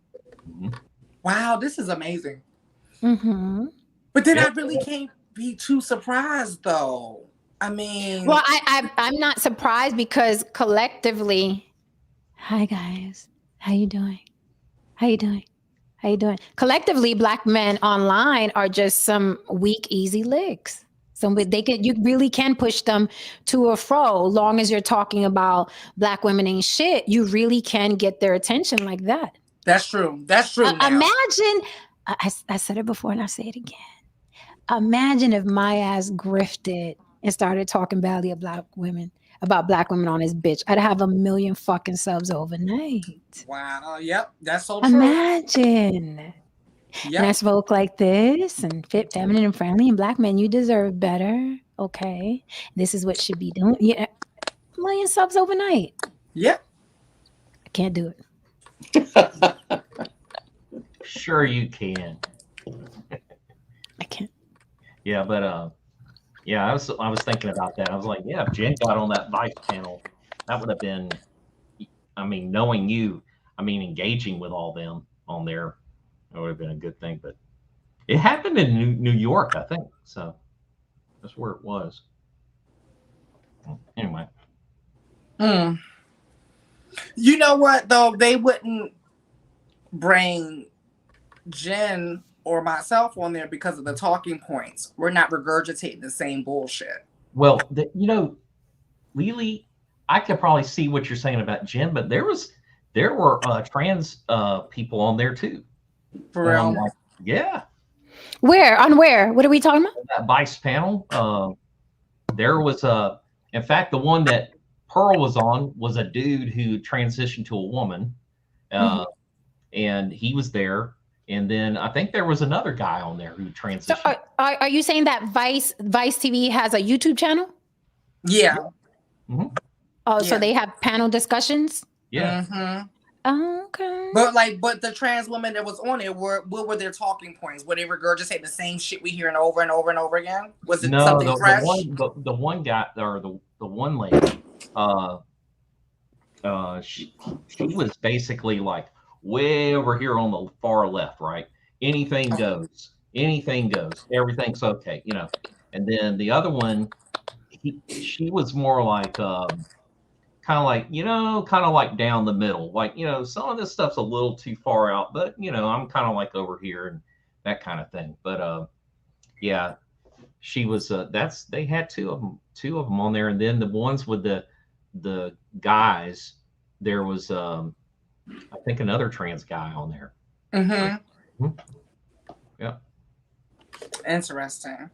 Mm-hmm. Wow, this is amazing. Mm-hmm. But then I really can't be too surprised though. I mean, well, I'm not surprised because collectively, hi guys, how you doing? Collectively, Black men online are just some weak, easy licks. You really can push them to or fro. Long as you're talking about Black women ain't shit, you really can get their attention like that. That's true. Imagine, I said it before and I say it again. Imagine if my ass grifted and started talking badly about Black women on his bitch. I'd have 1 million fucking subs overnight. Wow. Yep. That's so true. Imagine. Yep. And I spoke like this and fit, feminine, and friendly. And Black men, you deserve better. Okay. This is what should be doing. Yeah. 1 million subs overnight. Yep. I can't do it. Sure you can. I can't. Yeah, but I was thinking about that. I was like, yeah, if Jen got on that Vice panel, that would have been, knowing you, engaging with all them on there, that would have been a good thing. But it happened in New York, I think. So that's where it was. Anyway. You know what, though? They wouldn't bring Jen or myself on there because of the talking points. We're not regurgitating the same bullshit. Well, Lily, I could probably see what you're saying about Jen, but there were trans people on there too. For real? Yeah. Where? What are we talking about? That Vice panel. There was in fact, the one that Pearl was on was a dude who transitioned to a woman, and he was there. And then I think there was another guy on there who transitioned. So are you saying that Vice TV has a YouTube channel? Yeah. Mm-hmm. Oh, so they have panel discussions? Yeah. Mm-hmm. Oh, okay. But the trans women that was on it, what were their talking points? Were they regurgitate the same shit we hear over and over and over again? Was it something fresh? The one guy, or the one lady, she was basically like way over here on the far left, right? Anything goes, everything's okay, And then the other one, she was more like kind of like down the middle, like some of this stuff's a little too far out, but I'm kind of like over here and that kind of thing. But yeah, she was that's they had two of them on there, and then the ones with the guys, there was I think another trans guy on there. Mm-hmm. Yeah. Interesting.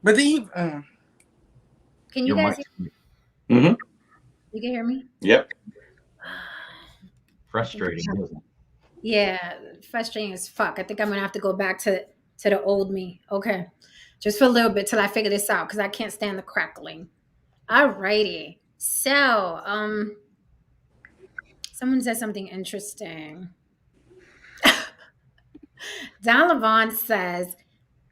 But the Can you Your guys mic. hear? Mm-hmm. You can hear me? Yep. Frustrating, isn't it? Yeah, frustrating as fuck. I think I'm gonna have to go back to the old me. Okay, just for a little bit till I figure this out because I can't stand the crackling. Alrighty. So, someone said something interesting. Don Levon says,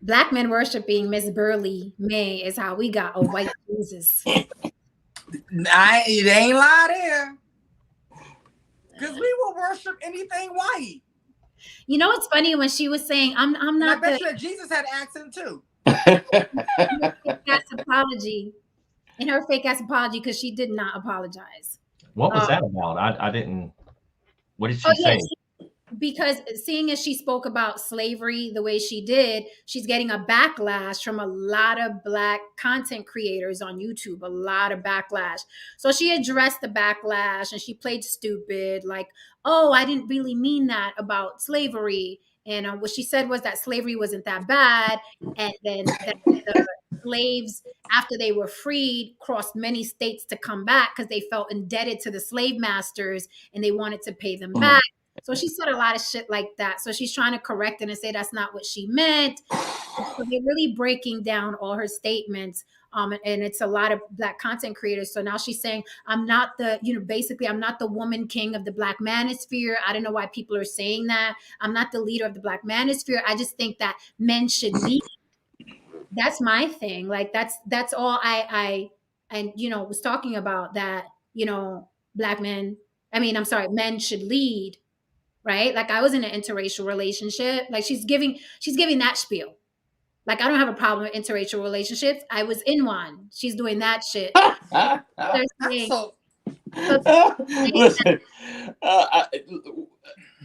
"Black men worshiping Miss Burley May is how we got a white Jesus." it ain't lie there. Because we will worship anything white. You know, it's funny when she was saying, "I'm And I not bet the you that Jesus had an accent too. fake ass apology." In her fake ass apology, because she did not apologize. What was that about? I didn't. What did Oh she yeah, say? because seeing as she spoke about slavery the way she did, she's getting a backlash from a lot of Black content creators on YouTube, a lot of backlash. So she addressed the backlash and she played stupid, like, oh, I didn't really mean that about slavery. And what she said was that slavery wasn't that bad. And then that the slaves, after they were freed, crossed many states to come back because they felt indebted to the slave masters and they wanted to pay them back. So she said a lot of shit like that. So she's trying to correct it and say that's not what she meant. So they're really breaking down all her statements. And it's a lot of Black content creators. So now she's saying, I'm not the, basically, I'm not the woman king of the Black manosphere. I don't know why people are saying that. I'm not the leader of the Black manosphere. I just think that men should lead. That's my thing. Like that's all was talking about that, Black men. I mean, I'm sorry, men should lead, right? Like I was in an interracial relationship. Like she's giving that spiel. Like I don't have a problem with interracial relationships. I was in one. She's doing that shit. They're saying, So Listen,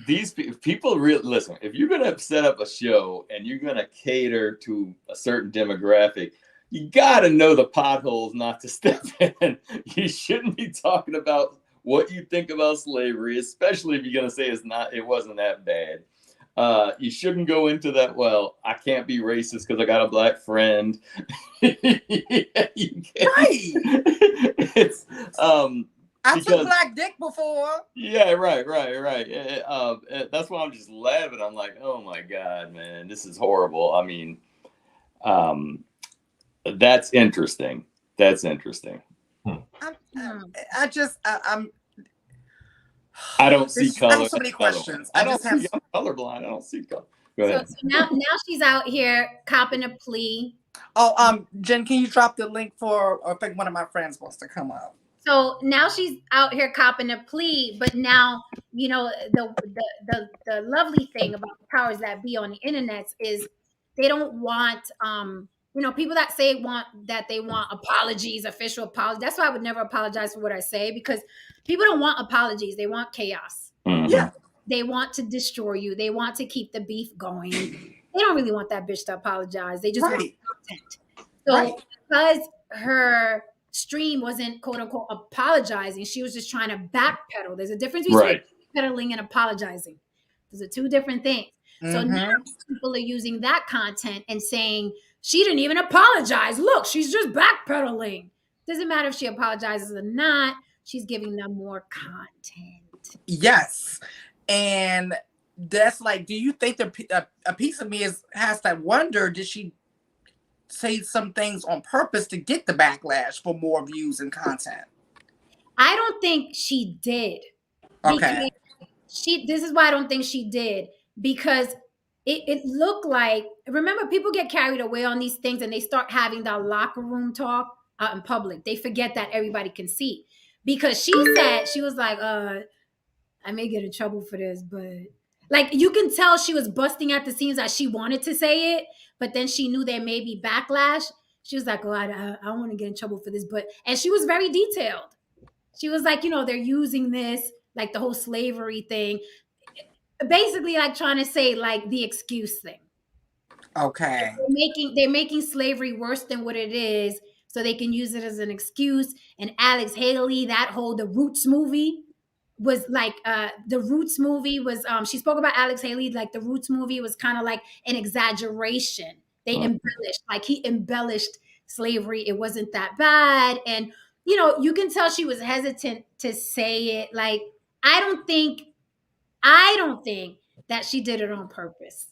these people really listen. If you're gonna set up a show and you're gonna cater to a certain demographic, you gotta know the potholes not to step in. You shouldn't be talking about what you think about slavery, especially if you're gonna say it wasn't that bad. You shouldn't go into that. Well, I can't be racist because I got a Black friend. Right. It's I took Black dick before. Yeah, right. That's why I'm just laughing. I'm like, oh my God, man, this is horrible. I mean, that's interesting. That's interesting. I don't see color. I have so many questions. I'm colorblind. I don't see color. Go ahead. So now she's out here copping a plea. Oh, Jen, can you drop the link for? I think one of my friends wants to come up. So now she's out here copping a plea, but now the lovely thing about the powers that be on the internet is they don't want people that say they want apologies, official apologies. That's why I would never apologize for what I say, because people don't want apologies. They want chaos. Mm-hmm. Yeah. They want to destroy you. They want to keep the beef going. They don't really want that bitch to apologize. They just want content. So because her stream wasn't quote unquote apologizing, she was just trying to backpedal. There's a difference between backpedaling and apologizing. Those are two different things. Mm-hmm. So now people are using that content and saying she didn't even apologize. Look, she's just backpedaling. Doesn't matter if she apologizes or not. She's giving them more content. Yes. And that's like, do you think a piece of me has to wonder, did she say some things on purpose to get the backlash for more views and content? I don't think she did. Okay. This is why I don't think she did, because it looked like, remember, people get carried away on these things and they start having that locker room talk out in public. They forget that everybody can see, because she was like, I may get in trouble for this, but like you can tell she was busting at the seams that she wanted to say it, but then she knew there may be backlash. She was like, oh, I don't want to get in trouble for this, and she was very detailed. She was like, they're using this, like the whole slavery thing, basically like trying to say like the excuse thing. Okay. They're making slavery worse than what it is, so they can use it as an excuse. And Alex Haley, that whole The Roots movie was like the Roots movie was she spoke about Alex Haley like the Roots movie was kind of like an exaggeration. They embellished, like he embellished slavery. It wasn't that bad. And you can tell she was hesitant to say it. Like I don't think that she did it on purpose.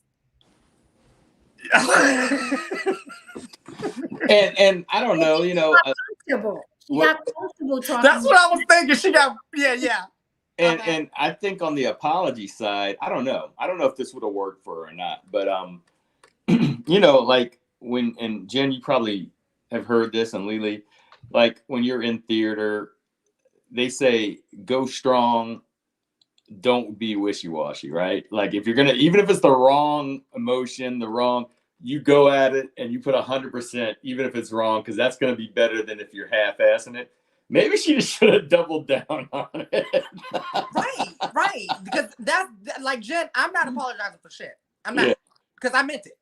and I don't know, Comfortable. She got comfortable talking. That's what I was thinking. She got yeah. And I think on the apology side, I don't know if this would have worked for her or not, but like when, and Jen, you probably have heard this, and Lily, like when you're in theater, they say go strong, don't be wishy-washy, right? Like if you're gonna, even if it's the wrong emotion, you go at it and you put 100%, even if it's wrong, because that's gonna be better than if you're half-assing it. Maybe she just should have doubled down on it. Right. Because that's like, Jen, I'm not apologizing for shit. I'm not, because I meant it.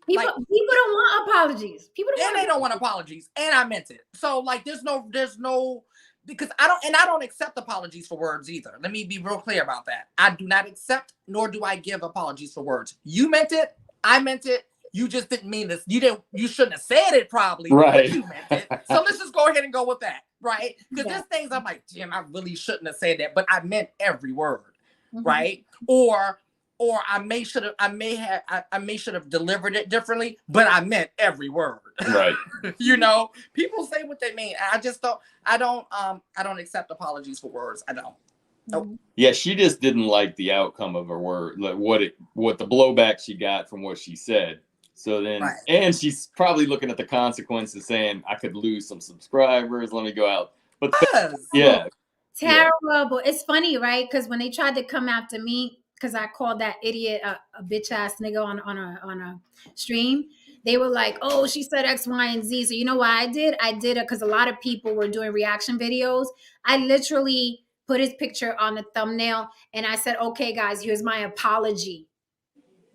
People don't want apologies. They don't want apologies, and I meant it. So like, there's no, because I don't accept apologies for words either. Let me be real clear about that. I do not accept, nor do I give apologies for words. You meant it. I meant it. You just didn't mean this. You shouldn't have said it probably. Right. You meant it. So let's just go ahead and go with that. Right. Because there's things I'm like, Jim, I really shouldn't have said that, but I meant every word. Right. Or I may should have delivered it differently, but I meant every word. Right. People say what they mean. I just don't. I don't accept apologies for words. I don't. Nope. Yeah, she just didn't like the outcome of her word, like what the blowback she got from what she said. So then, and she's probably looking at the consequences, saying, "I could lose some subscribers. Let me go out." But terrible. Yeah. It's funny, right? Because when they tried to come after me, because I called that idiot a bitch ass nigga on a stream, they were like, "Oh, she said X, Y, and Z." So you know what I did? I did it because a lot of people were doing reaction videos. I literally put his picture on the thumbnail, and I said, "Okay, guys, here's my apology."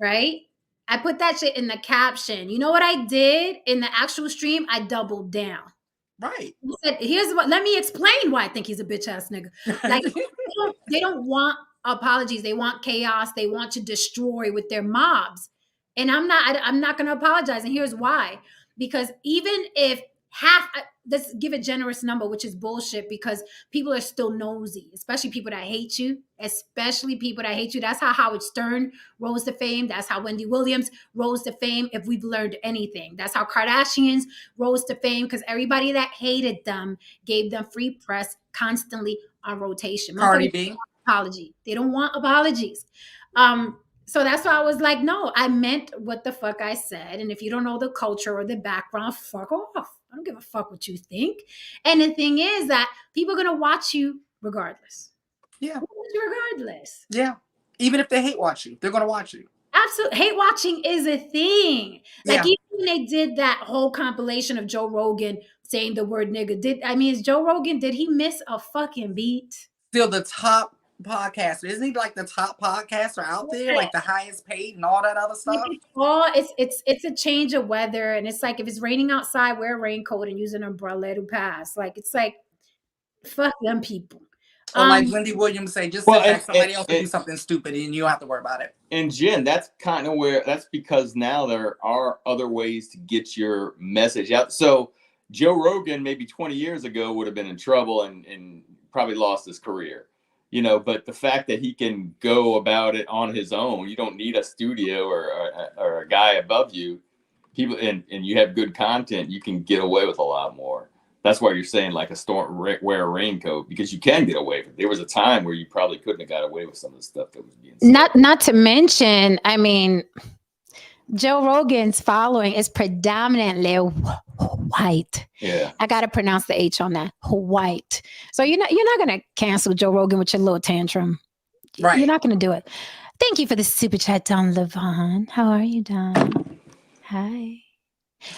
Right? I put that shit in the caption. You know what I did in the actual stream? I doubled down. Right. He said, let me explain why I think he's a bitch ass nigga. Like they don't want apologies. They want chaos. They want to destroy with their mobs. And I'm not going to apologize. And here's why. Because even if let's give a generous number, which is bullshit, because people are still nosy, especially people that hate you. That's how Howard Stern rose to fame. That's how Wendy Williams rose to fame. If we've learned anything, that's how Kardashians rose to fame, because everybody that hated them gave them free press constantly on rotation. Cardi B. Apology. They don't want apologies. So that's why I was like, no, I meant what the fuck I said. And if you don't know the culture or the background, fuck off. I don't give a fuck what you think. And the thing is that people are going to watch you regardless. Yeah. Regardless. Yeah. Even if they hate watch you, they're going to watch you. Absolutely. Hate watching is a thing. Like even when they did that whole compilation of Joe Rogan saying the word nigga, is Joe Rogan, did he miss a fucking beat? Still the top podcaster. Isn't he like the top podcaster out there? Like the highest paid and all that other stuff? It's a change of weather. And it's like, if it's raining outside, wear a raincoat and use an umbrella to pass. Like, it's like, fuck them people. Or like Wendy Williams say, just sit back, somebody else will do something stupid and you don't have to worry about it. And Jen, that's because now there are other ways to get your message out. So Joe Rogan maybe 20 years ago would have been in trouble and probably lost his career. But the fact that he can go about it on his own, you don't need a studio or a guy above you. People and you have good content, you can get away with a lot more. That's why you're saying like wear a raincoat, because you can get away with it. There was a time where you probably couldn't have got away with some of the stuff that was being said. Not to mention, Joe Rogan's following is predominantly white. Yeah, I gotta pronounce the H on that. White. So you're not gonna cancel Joe Rogan with your little tantrum. Right. You're not gonna do it. Thank you for the super chat, Don Levon. How are you, Don? Hi.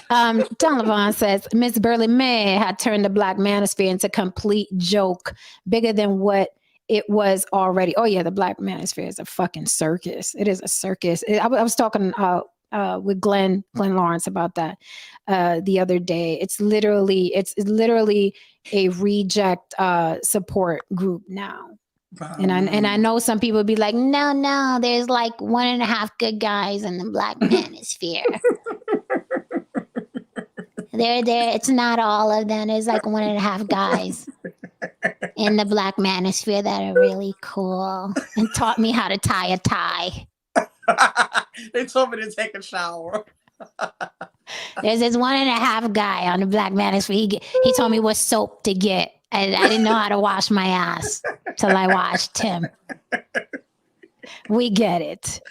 Don Levon says Miss Burley May had turned the Black Manosphere into a complete joke, bigger than what it was already. Oh yeah, the Black Manosphere is a fucking circus. It is a circus. I was talking with Glenn Lawrence about that the other day. It's literally a reject support group now. And I know some people would be like, no, there's like 1.5 good guys in the black manosphere. There. It's not all of them. There's like 1.5 guys in the black manosphere that are really cool and taught me how to tie a tie. They told me to take a shower. There's this 1.5 guy on the black manosphere. He told me what soap to get. And I didn't know how to wash my ass till I washed him. We get it.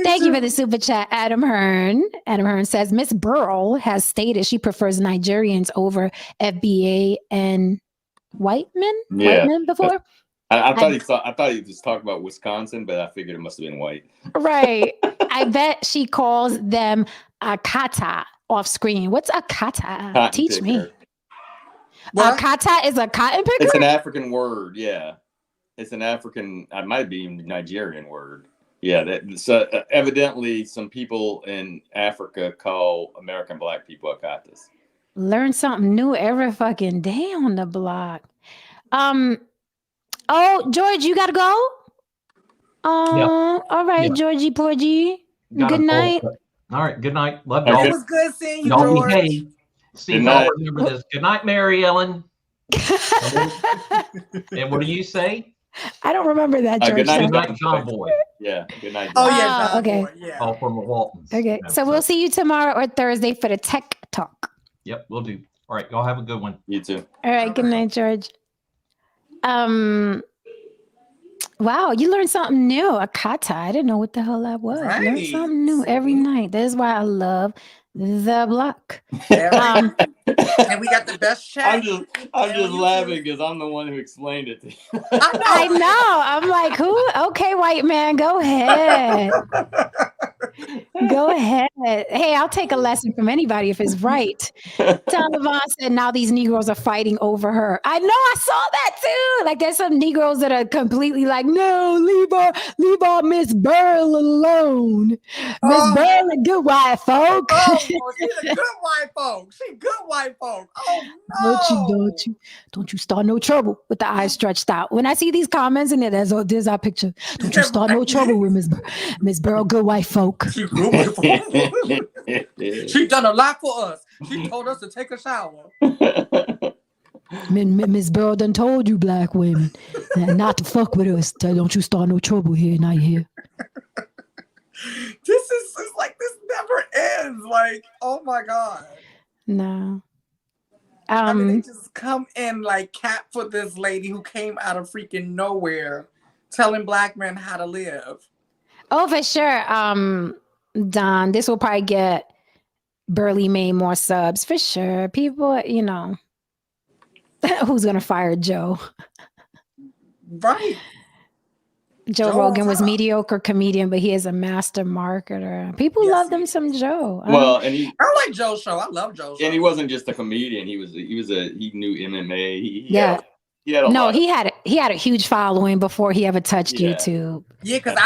Thank you for the super chat, Adam Hearn. Adam Hearn says Miss Burl has stated she prefers Nigerians over FBA and white men. Yeah. White men before. I thought he was talking about Wisconsin, but I figured it must have been white. Right. I bet she calls them akata off screen. What's akata? Cotton Teach picker. me. Akata is a cotton picker? It's an African word, yeah. It's an African, it might be Nigerian word. Yeah, so evidently some people in Africa call American black people akatas. Learn something new every fucking day on the block. Oh, George, you gotta go? Oh, all right, Georgie Porgy. Good night. All right, good night. Love y'all. It was good seeing you, Y'all George. behave. See if y'all remember this. Good night, Mary Ellen. And what do you say? I don't remember that, George. Good night, John Boy. Yeah, good night. Oh, yeah, John okay. Boy. Yeah. All from the Waltons. Okay, so we'll see you tomorrow or Thursday for the tech talk. Yep, we'll do. All right, y'all have a good one. You too. All right, good night, George. Wow, you learned something new. Akata. I didn't know what the hell that was. Right. Learn something new every night. That is why I love the block. And we got the best chat. I'm just laughing because I'm the one who explained it to you. I know. I'm like, who? Okay, white man, go ahead. Go ahead. Hey, I'll take a lesson from anybody if it's right. Taliban said now these Negroes are fighting over her. I know, I saw that too. Like there's some Negroes that are completely like, no, leave our Miss Burl alone. Miss Burl, a good white folk. Oh, she's a good white folk. She good white folk. Oh no. Don't you start no trouble with the eyes stretched out. When I see these comments and there's our picture. Don't you start no trouble with Miss Burl, good white folk. She good white folk. She done a lot for us. She told us to take a shower. Miss Burl done told you black women not to fuck with us. Don't you start no trouble here, not here. This is like, this never ends. Like, oh my God. No. I mean, they just come in like cat for this lady who came out of freaking nowhere telling black men how to live. Oh, for sure. Don, this will probably get Burley May more subs for sure. People, you know, who's gonna fire Joe? Right. Joe Rogan was mediocre comedian, but he is a master marketer. People love them some Joe. Well, and I like Joe's show. I love Joe's show. And he wasn't just a comedian. He knew MMA. He had Yeah, because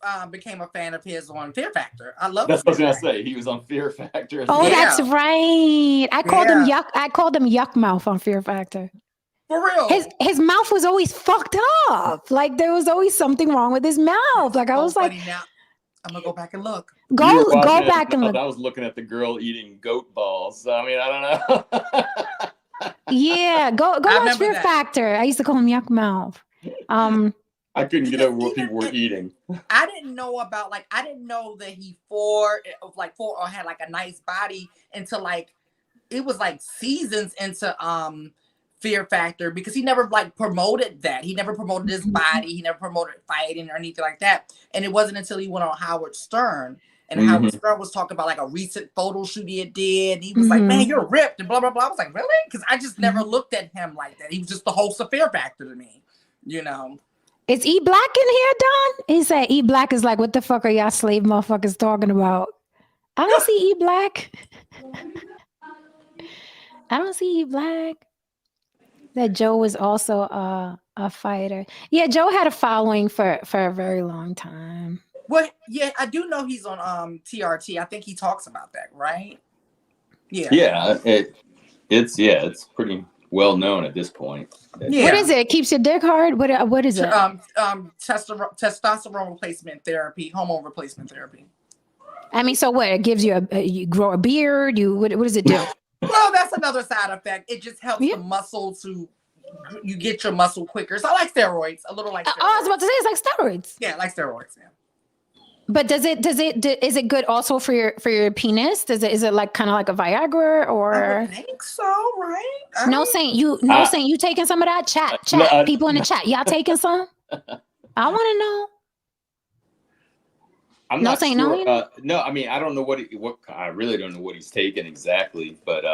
I became a fan of his on Fear Factor. I love. That's what I was gonna say. He was on Fear Factor. That's right. I called him Yuck. I called him Yuck Mouth on Fear Factor. For real. His mouth was always fucked up. Like there was always something wrong with his mouth. Like I was like, now I'm gonna go back and look. Go back and look. I was looking at the girl eating goat balls. So, I mean, I don't know. Yeah, go watch Fear Factor. I used to call him Yuck Mouth. I couldn't get over what people were eating. I didn't know that he or had like a nice body until like it was like seasons into Fear Factor, because he never like promoted that. He never promoted his body. He never promoted fighting or anything like that. And it wasn't until he went on Howard Stern, and Howard Stern was talking about like a recent photo shoot he did. And he was like, "Man, you're ripped," and blah blah blah. I was like, "Really?" Because I just never looked at him like that. He was just the host of Fear Factor to me, you know. Is E Black in here, Don? He said E Black is like, what the fuck are y'all slave motherfuckers talking about? I don't see E Black. I don't see E Black. That Joe was also a fighter. Yeah, Joe had a following for a very long time. Well, yeah, I do know he's on TRT. I think he talks about that, right? Yeah. Yeah, it's pretty well known at this point. Yeah. What is it? It keeps your dick hard? What is it? Testosterone replacement therapy, hormone replacement therapy. I mean, so what? It gives you you grow a beard. What does it do? Well, that's another side effect. It just helps the muscle you get your muscle quicker. So I like steroids, a little like steroids. I was about to say it's like steroids. Yeah, like steroids. Yeah. But is it good also for your penis? Is it like kind of like a Viagra or? I think so, right? No, Saint, you taking some of that? Chat, people in the chat, y'all taking some? I want to know. I'm not sure. No, I mean, I don't know I really don't know what he's taking exactly, but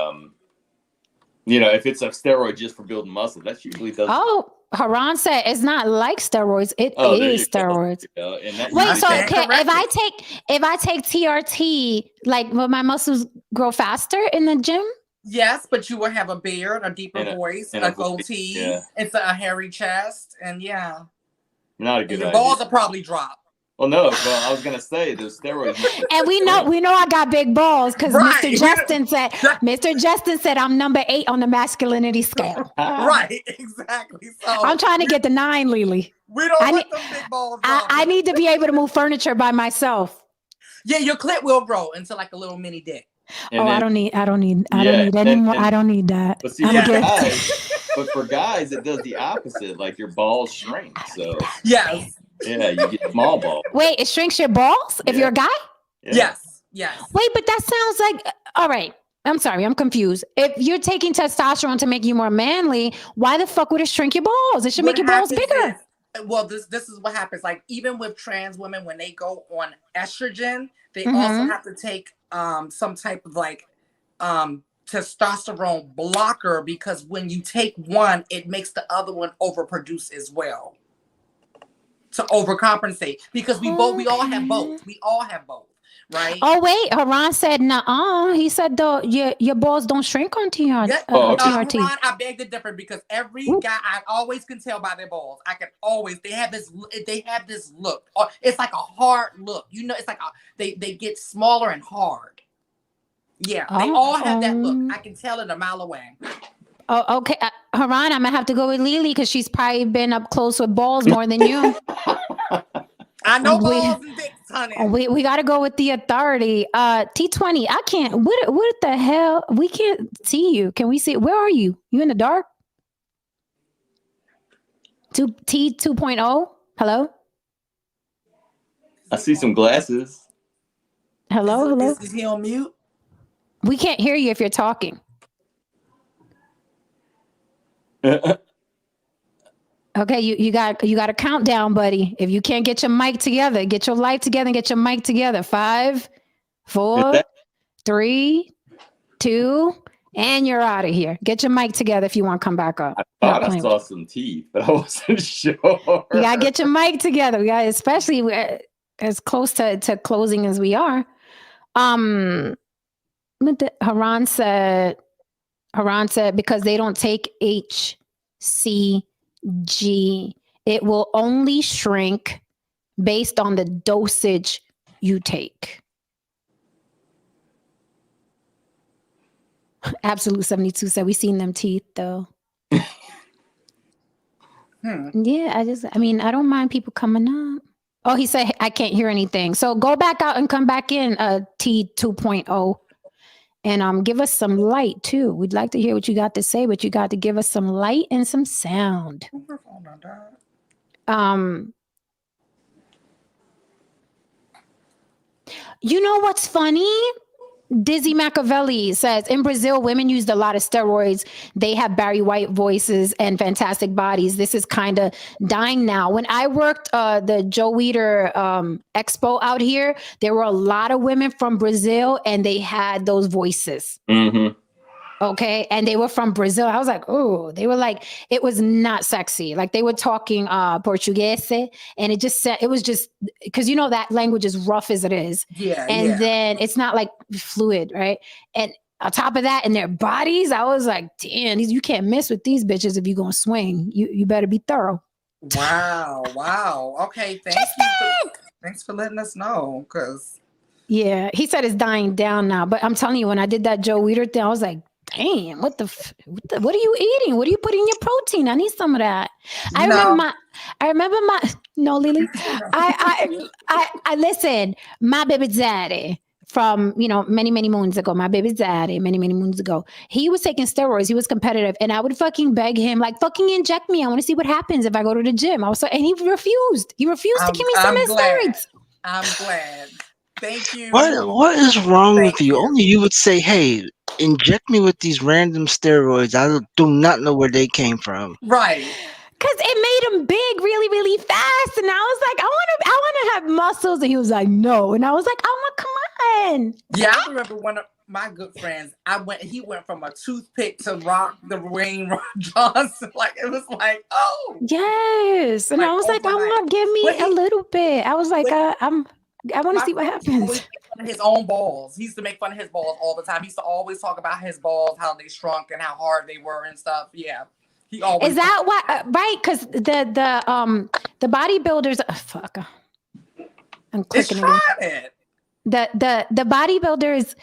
if it's a steroid just for building muscle, that's usually doesn't. Oh, Haran said it's not like steroids. It is steroids. Wait, so if I take TRT, like will my muscles grow faster in the gym? Yes, but you will have a beard, a deeper voice, a goatee, it's a hairy chest, and not a good idea. Your balls will probably drop. Well, no. Well, I was gonna say the steroids. And we know I got big balls because Mr. Justin said I'm number 8 on the masculinity scale. Right, exactly. So I'm trying to get the 9, Lily. We don't want them big balls. I need to be able to move furniture by myself. Yeah, your clit will grow into like a little mini dick. And I don't need any more. I don't need that. But see, for guys, it does the opposite. Like your balls shrink. So yes. Yeah, you get small balls. Wait, it shrinks your balls if you're a guy? Yeah. Yes. Wait, but that sounds like, all right. I'm sorry, I'm confused. If you're taking testosterone to make you more manly, why the fuck would it shrink your balls? It should make your balls bigger. This is what happens. Like even with trans women, when they go on estrogen, they also have to take some type of like testosterone blocker, because when you take one, it makes the other one overproduce as well. To overcompensate, because we all have both. We all have both, right? Oh wait, Haran said no. He said though your balls don't shrink on TRT. Haran, I beg to differ, because every guy I always can tell by their balls. I can always they have this look. It's like a hard look. It's like they get smaller and hard. Yeah, they all have that look. I can tell it a mile away. Oh, okay. Haran, I'm going to have to go with Lily because she's probably been up close with balls more than you. I know balls and dicks, honey. We got to go with the authority. T20, I can't. What the hell? We can't see you. Can we see? Where are you? You in the dark? T 2.0? Hello? I see some glasses. Hello? Is he on mute? We can't hear you if you're talking. Okay, you got a countdown, buddy. If you can't get your mic together, get your life together and get your mic together. 5, 4, 3, 2, and you're out of here. Get your mic together if you want to come back up. I thought I saw some teeth, but I wasn't sure. You gotta get your mic together. We got, especially as close to closing as we are. Haran said because they don't take HCG, it will only shrink based on the dosage you take. Absolute 72 said we seen them teeth though. Yeah, I mean, I don't mind people coming up. Oh, he said I can't hear anything. So go back out and come back in, T 2.0. And give us some light too. We'd like to hear what you got to say, but you got to give us some light and some sound. You know what's funny? Dizzy Machiavelli says in Brazil, women used a lot of steroids. They have Barry White voices and fantastic bodies. This is kind of dying now. When I worked the Joe Weider expo out here, there were a lot of women from Brazil and they had those voices. Mm-hmm. Okay. And they were from Brazil. I was like, oh, they were like, it was not sexy. Like they were talking Portuguese, and it was just because that language is rough as it is. Yeah. And then it's not like fluid, right? And on top of that, in their bodies, I was like, damn, you can't mess with these bitches if you're gonna swing. You better be thorough. Wow. Okay. Thank you. Thanks for letting us know, because Yeah, he said it's dying down now. But I'm telling you, when I did that Joe Weider thing, I was like, damn, what are you eating? What are you putting in your protein? I need some of that. I remember no. my no, Lily. I listen, my baby daddy from many moons ago, my baby daddy many moons ago, he was taking steroids. He was competitive, and I would fucking beg him, like, fucking inject me. I want to see what happens if I go to the gym. I was and he refused. He refused to give me some of his steroids. I'm glad. Thank you. What is wrong Thank with you? you. Only you would say, "Hey, inject me with these random steroids. I do not know where they came from." Right. Cause it made him big really, really fast. And I was like, I wanna have muscles. And he was like, no. And I was like, oh my, come on. Yeah, I remember one of my good friends, he went from a toothpick to Rock the Wayne Johnson. Like, it was like, oh. Yes. And Like, I was like, I overnight. want, give me a little bit. I was like, I want to see what happens. His own balls. He used to make fun of his balls all the time. He used to always talk about his balls, how they shrunk and how hard they were and stuff. Yeah. He always. Is that what? Right? Because the bodybuilders. Fuck. I'm clicking it. The bodybuilders.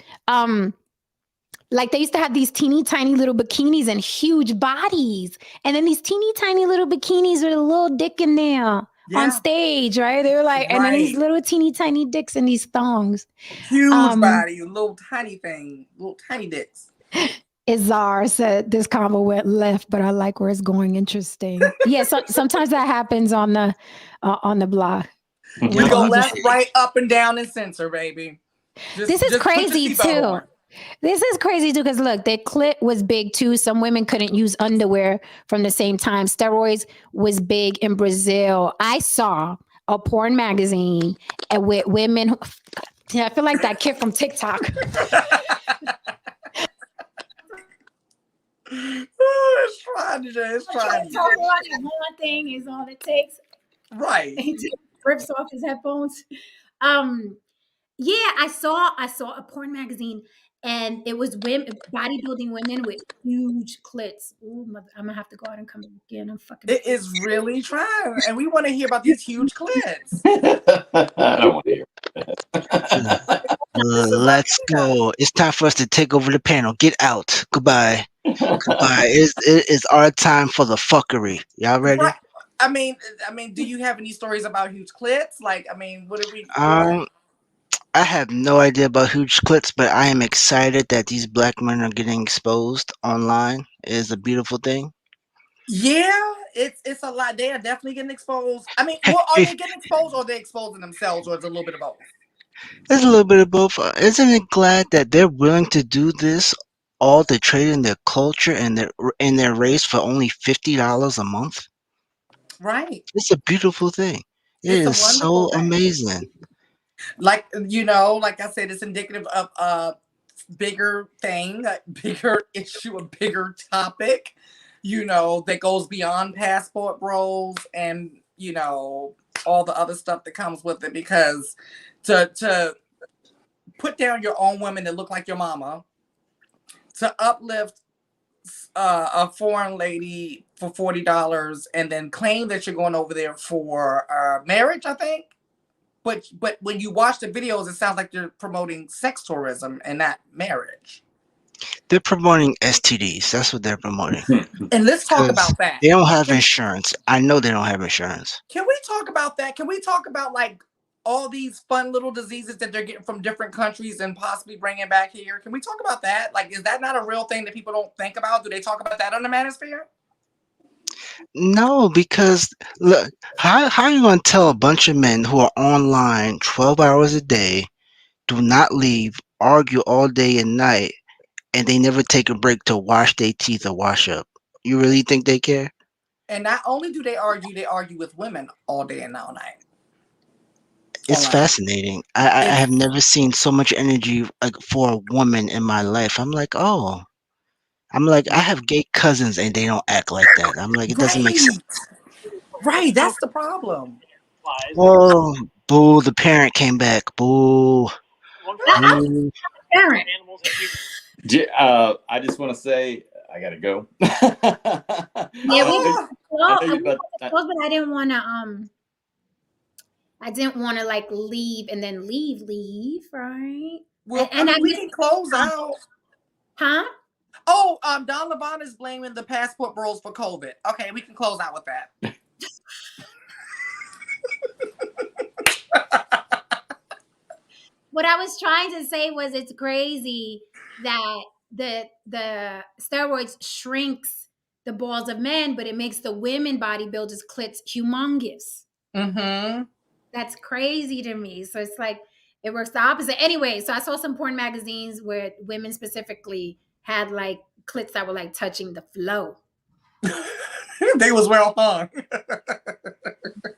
Like they used to have these teeny tiny little bikinis and huge bodies, and then these teeny tiny little bikinis with a little dick in there on stage, right? They were like, and then these little teeny tiny dicks in these thongs. Huge body, little tiny thing, little tiny dicks. Izar said this combo went left, but I like where it's going. Interesting. Yeah, so sometimes that happens on the block. We go left, right, up, and down, and censor, baby. This is crazy too. This is crazy too, because look, their clit was big too. Some women couldn't use underwear from the same time. Steroids was big in Brazil. I saw a porn magazine with women. I feel like that kid from TikTok. It's fine, DJ. It's fine. One thing is all it takes. Right. He rips off his headphones. Yeah, I saw a porn magazine, and it was bodybuilding women with huge clits. Ooh, I'm gonna have to go out and come back again. I'm fucking. It is really trying, and we want to hear about these huge clits. I don't want to hear. Let's go. It's time for us to take over the panel. Get out. Goodbye. Goodbye. It is our time for the fuckery. Y'all ready? Right. I mean, do you have any stories about huge clits? Like, I mean, what are we? I have no idea about huge clits, but I am excited that these black men are getting exposed online. It is a beautiful thing. Yeah, it's a lot. They are definitely getting exposed. I mean, well, are they getting exposed, or are they exposing themselves, or it's a little bit of both? It's a little bit of both. Isn't it glad that they're willing to do this, all to trade in their culture and their race for only $50 a month? Right. It's a beautiful thing. It is so amazing. Like, like I said, it's indicative of a bigger thing, a bigger issue, a bigger topic, that goes beyond passport bros and, all the other stuff that comes with it. Because to put down your own women that look like your mama, to uplift a foreign lady for $40 and then claim that you're going over there for marriage, I think. But when you watch the videos, it sounds like they're promoting sex tourism and not marriage. They're promoting STDs. That's what they're promoting. And let's talk about that. They don't have insurance. I know they don't have insurance. Can we talk about that? Can we talk about like all these fun little diseases that they're getting from different countries and possibly bringing back here? Can we talk about that? Like, is that not a real thing that people don't think about? Do they talk about that on the manosphere? No, because look, how are you going to tell a bunch of men who are online 12 hours a day, do not leave, argue all day and night, and they never take a break to wash their teeth or wash up? You really think they care? And not only do they argue with women all day and all night. It's fascinating. I have never seen so much energy like for a woman in my life. I'm like, I have gay cousins and they don't act like that. I'm like, it doesn't make sense. Right, that's the problem. Oh, boo! The parent came back. Boo! Parent. I just want to say I gotta go. Yeah, but I didn't want to I didn't want to like leave and then leave, right? Well, And I we guess, can close out. huh? Oh, Don Levon is blaming the passport bros for COVID. Okay, we can close out with that. What I was trying to say was it's crazy that the steroids shrinks the balls of men, but it makes the women bodybuilders' clits humongous. Mm-hmm. That's crazy to me. So it's like it works the opposite. Anyway, so I saw some porn magazines where women specifically had like clits that were like touching the flow. They was well hung.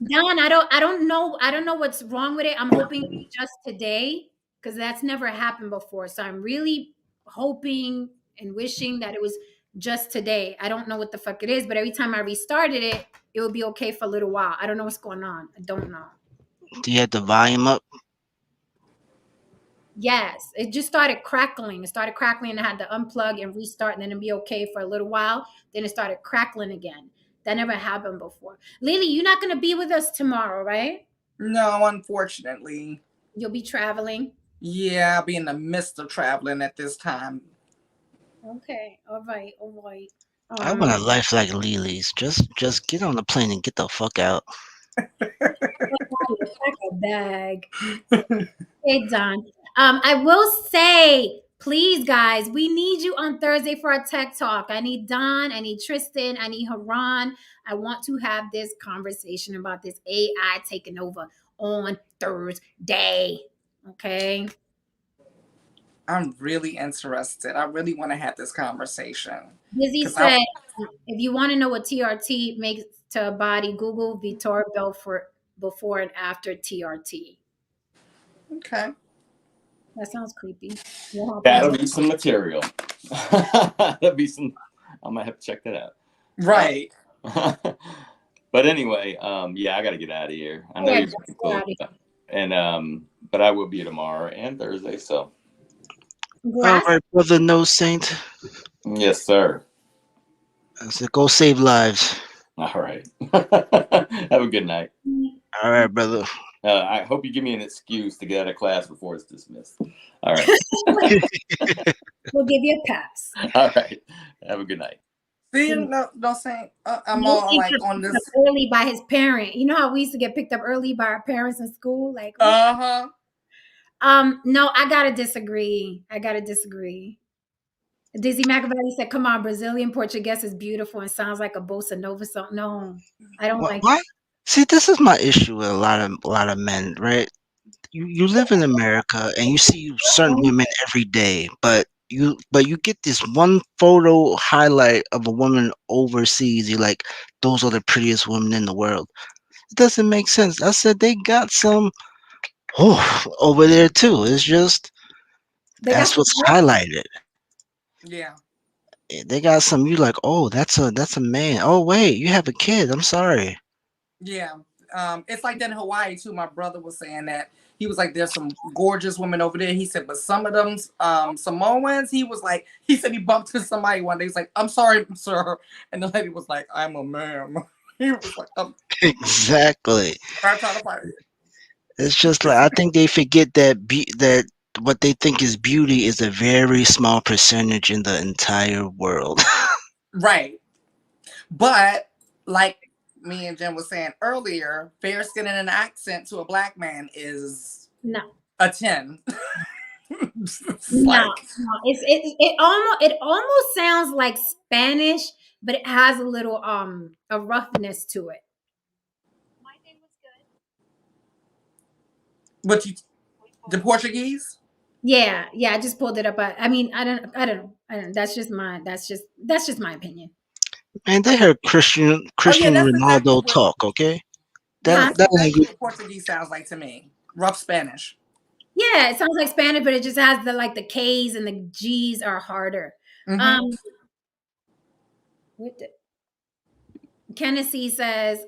Don, I don't know what's wrong with it. I'm hoping it's just today because that's never happened before. So I'm really hoping and wishing that it was just today. I don't know what the fuck it is, but every time I restarted it, it would be okay for a little while. I don't know what's going on. I don't know. Do you have the volume up? Yes, it just started crackling. It started crackling and I had to unplug and restart and then it'd be okay for a little while. Then it started crackling again. That never happened before. Lily, you're not going to be with us tomorrow, right? No, unfortunately. You'll be traveling. Yeah, I'll be in the midst of traveling at this time. Okay, all right. I want a life like Lily's. Just get on the plane and get the fuck out. Pack a bag. Hey, Don. I will say, please, guys, we need you on Thursday for our tech talk. I need Don, I need Tristan, I need Haran. I want to have this conversation about this AI taking over on Thursday. Okay. I'm really interested. I really want to have this conversation. Busy said, if you want to know what TRT makes to a body, Google Vitor Belfort before and after TRT. Okay. That sounds creepy. That'll be some material. That'll be some. I might have to check that out. Right. But anyway, yeah, I got to get out of here. I know you're close, and but I will be tomorrow and Thursday. So. All right, brother, no saint. Yes, sir. I said, go save lives. All right. Have a good night. All right, brother. I hope you give me an excuse to get out of class before it's dismissed. All right. We'll give you a pass. All right. Have a good night. See, don't say I'm all like on this early by his parent. You know how we used to get picked up early by our parents in school? Like, uh-huh. No, I gotta disagree. Dizzy Machiavelli said, "Come on, Brazilian Portuguese is beautiful and sounds like a bossa nova song." No, I don't like what? See, this is my issue with a lot of men, right? You live in America and you see certain women every day, but you get this one photo highlight of a woman overseas. You're like, those are the prettiest women in the world. It doesn't make sense. I said they got some over there too. It's just that's what's highlighted. Yeah. They got some. You like, oh, that's a man. Oh wait, you have a kid. I'm sorry. Yeah. It's like that in Hawaii too. My brother was saying that he was like, there's some gorgeous women over there. He said, but some of them Samoans, he said he bumped into somebody one day. He's like, I'm sorry, sir. And the lady was like, I'm a man. He was like, exactly. I'm trying to fight it. It's just like I think they forget that what they think is beauty is a very small percentage in the entire world. Right. But like me and Jen was saying earlier, fair skin and an accent to a black man is a 10. No, it almost sounds like Spanish, but it has a little a roughness to it. My name was good. The Portuguese? Yeah, I just pulled it up. I mean, I don't know. That's just my opinion. Man, they heard Christian Ronaldo talk, okay? That's exactly what Portuguese sounds like to me. Rough Spanish. Yeah, it sounds like Spanish, but it just has the K's and the G's are harder. Mm-hmm. Kennedy says,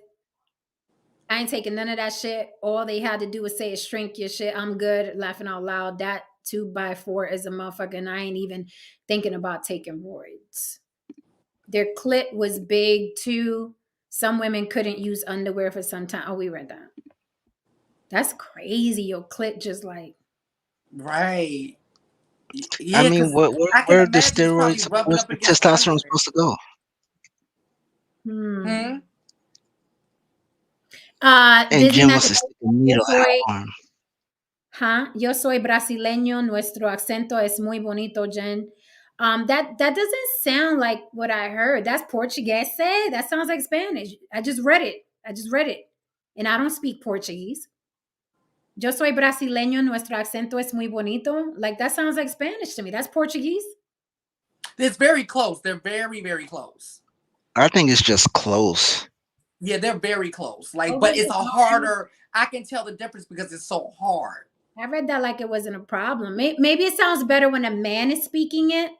I ain't taking none of that shit. All they had to do was say is shrink your shit. I'm good. Laughing out loud. That 2x4 is a motherfucker, and I ain't even thinking about taking roids. Their clit was big too. Some women couldn't use underwear for some time. Oh, we read that. That's crazy. Your clit just like. Right. I Yeah, mean, because I can where are the imagine it's probably steroids? rubbing Where's up the against the testosterone underwear. supposed to go? Hmm. And Busy Jen wants to Mac, stick a needle in her arm. Yo soy brasileño. Nuestro acento es muy bonito, Jen. That doesn't sound like what I heard. That's Portuguese. That sounds like Spanish. I just read it. And I don't speak Portuguese. Yo soy brasileño. Nuestro acento es muy bonito. Like that sounds like Spanish to me. That's Portuguese. It's very close. They're very, very close. I think it's just close. Yeah, they're very close. Like, Oh, but is it's it a not? harder. I can tell the difference because it's so hard. I read that like it wasn't a problem. Maybe it sounds better when a man is speaking it.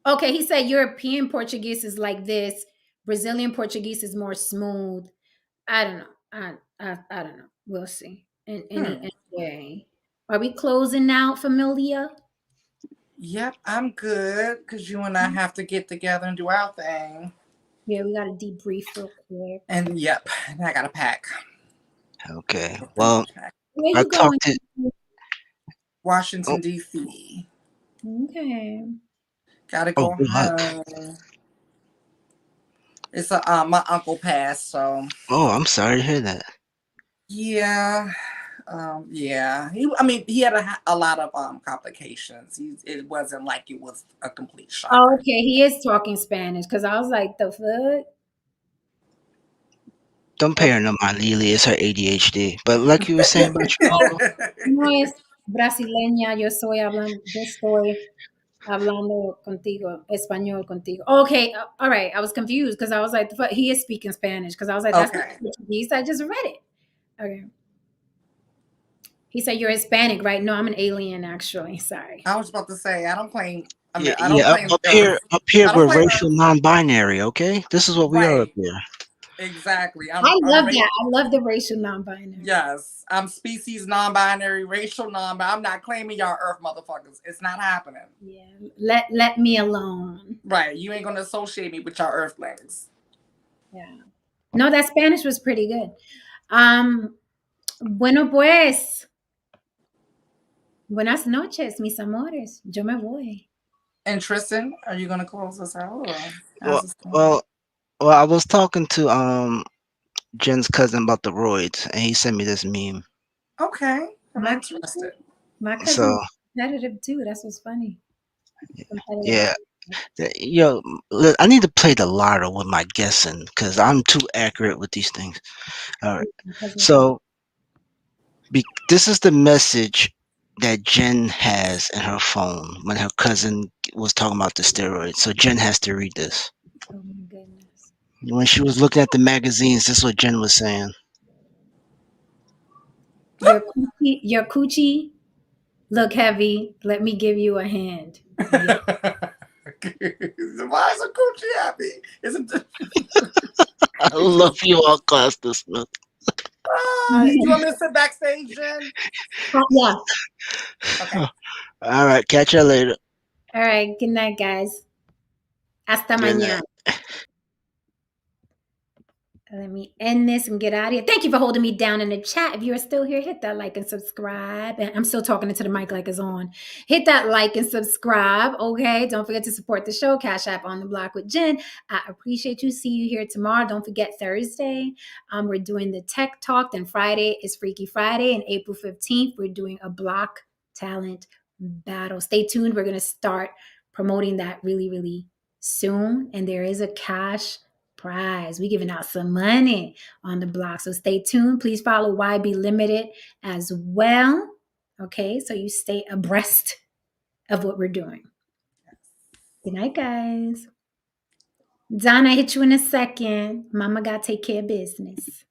Okay, he said European Portuguese is like this. Brazilian Portuguese is more smooth. I don't know. I don't know. We'll see. In any way. Are we closing out, Familia? Yep, I'm good because you and I have to get together and do our thing. Yeah, we got to debrief real quick. And yep, and I gotta pack. Okay. Well, Where I you going? talked to. Washington Oh, D.C. Okay. Gotta oh, go good luck. home. It's my uncle passed, so Oh, I'm sorry to hear that. yeah. Yeah, he had a lot of complications. It wasn't like it was a complete shock. Oh, okay, he is talking Spanish because I was like, the fuck? Don't pay her no mind, Lily. It's her ADHD. But like you were saying about your uncle, No es brasileña, yo estoy hablando contigo, español contigo. Okay, all right. I was confused because I was like, he is speaking Spanish because I was like, that's not Okay. Portuguese. I just read it. Okay. He said you're Hispanic, right? No, I'm an alien, actually. Sorry. I was about to say I don't claim. I mean, yeah, I don't yeah. claim Earth. Up here, I don't we're claim racial Earth. non-binary. Okay, this is what we are up Right. here. Exactly. I love that. I love the racial non-binary. Yes, I'm species non-binary, racial non-binary. I'm not claiming y'all Earth motherfuckers. It's not happening. Yeah. Let me alone. Right. You ain't gonna associate me with y'all Earthlings. Yeah. No, that Spanish was pretty good. Bueno, pues. Buenas noches, mis amores. Yo me voy. And Tristan, are you gonna close us out? Or Well, well, well. I was talking to Jen's cousin about the roids, and he sent me this meme. Okay, I'm interested. My cousin So was competitive too. That's what's funny. yeah, yo, I need to play the lotto with my guessing because I'm too accurate with these things. All right, so this is the message that Jen has in her phone when her cousin was talking about the steroids. So Jen has to read this. Oh my goodness. When she was looking at the magazines, this is what Jen was saying. Your coochie look heavy. Let me give you a hand. Yeah. Why is a coochie happy? Isn't I love you all, Costa Smith. you want me to sit backstage, Jen? Yeah. Okay. All right, catch you later. All right. Good night, guys. Hasta Good mañana. night. Let me end this and get out of here. Thank you for holding me down in the chat. If you are still here, hit that like and subscribe. And I'm still talking into the mic like it's on. Hit that like and subscribe. Okay. Don't forget to support the show. Cash App on the Block with Jen. I appreciate you. See you here tomorrow. Don't forget Thursday. We're doing the Tech Talk. Then Friday is Freaky Friday. And April 15th, we're doing a Block Talent Battle. Stay tuned. We're going to start promoting that really, really soon. And there is a cash prize. We're giving out some money on the block. So stay tuned. Please follow YB Limited as well. Okay, so you stay abreast of what we're doing. Good night, guys. Donna, I hit you in a second. Mama got to take care of business.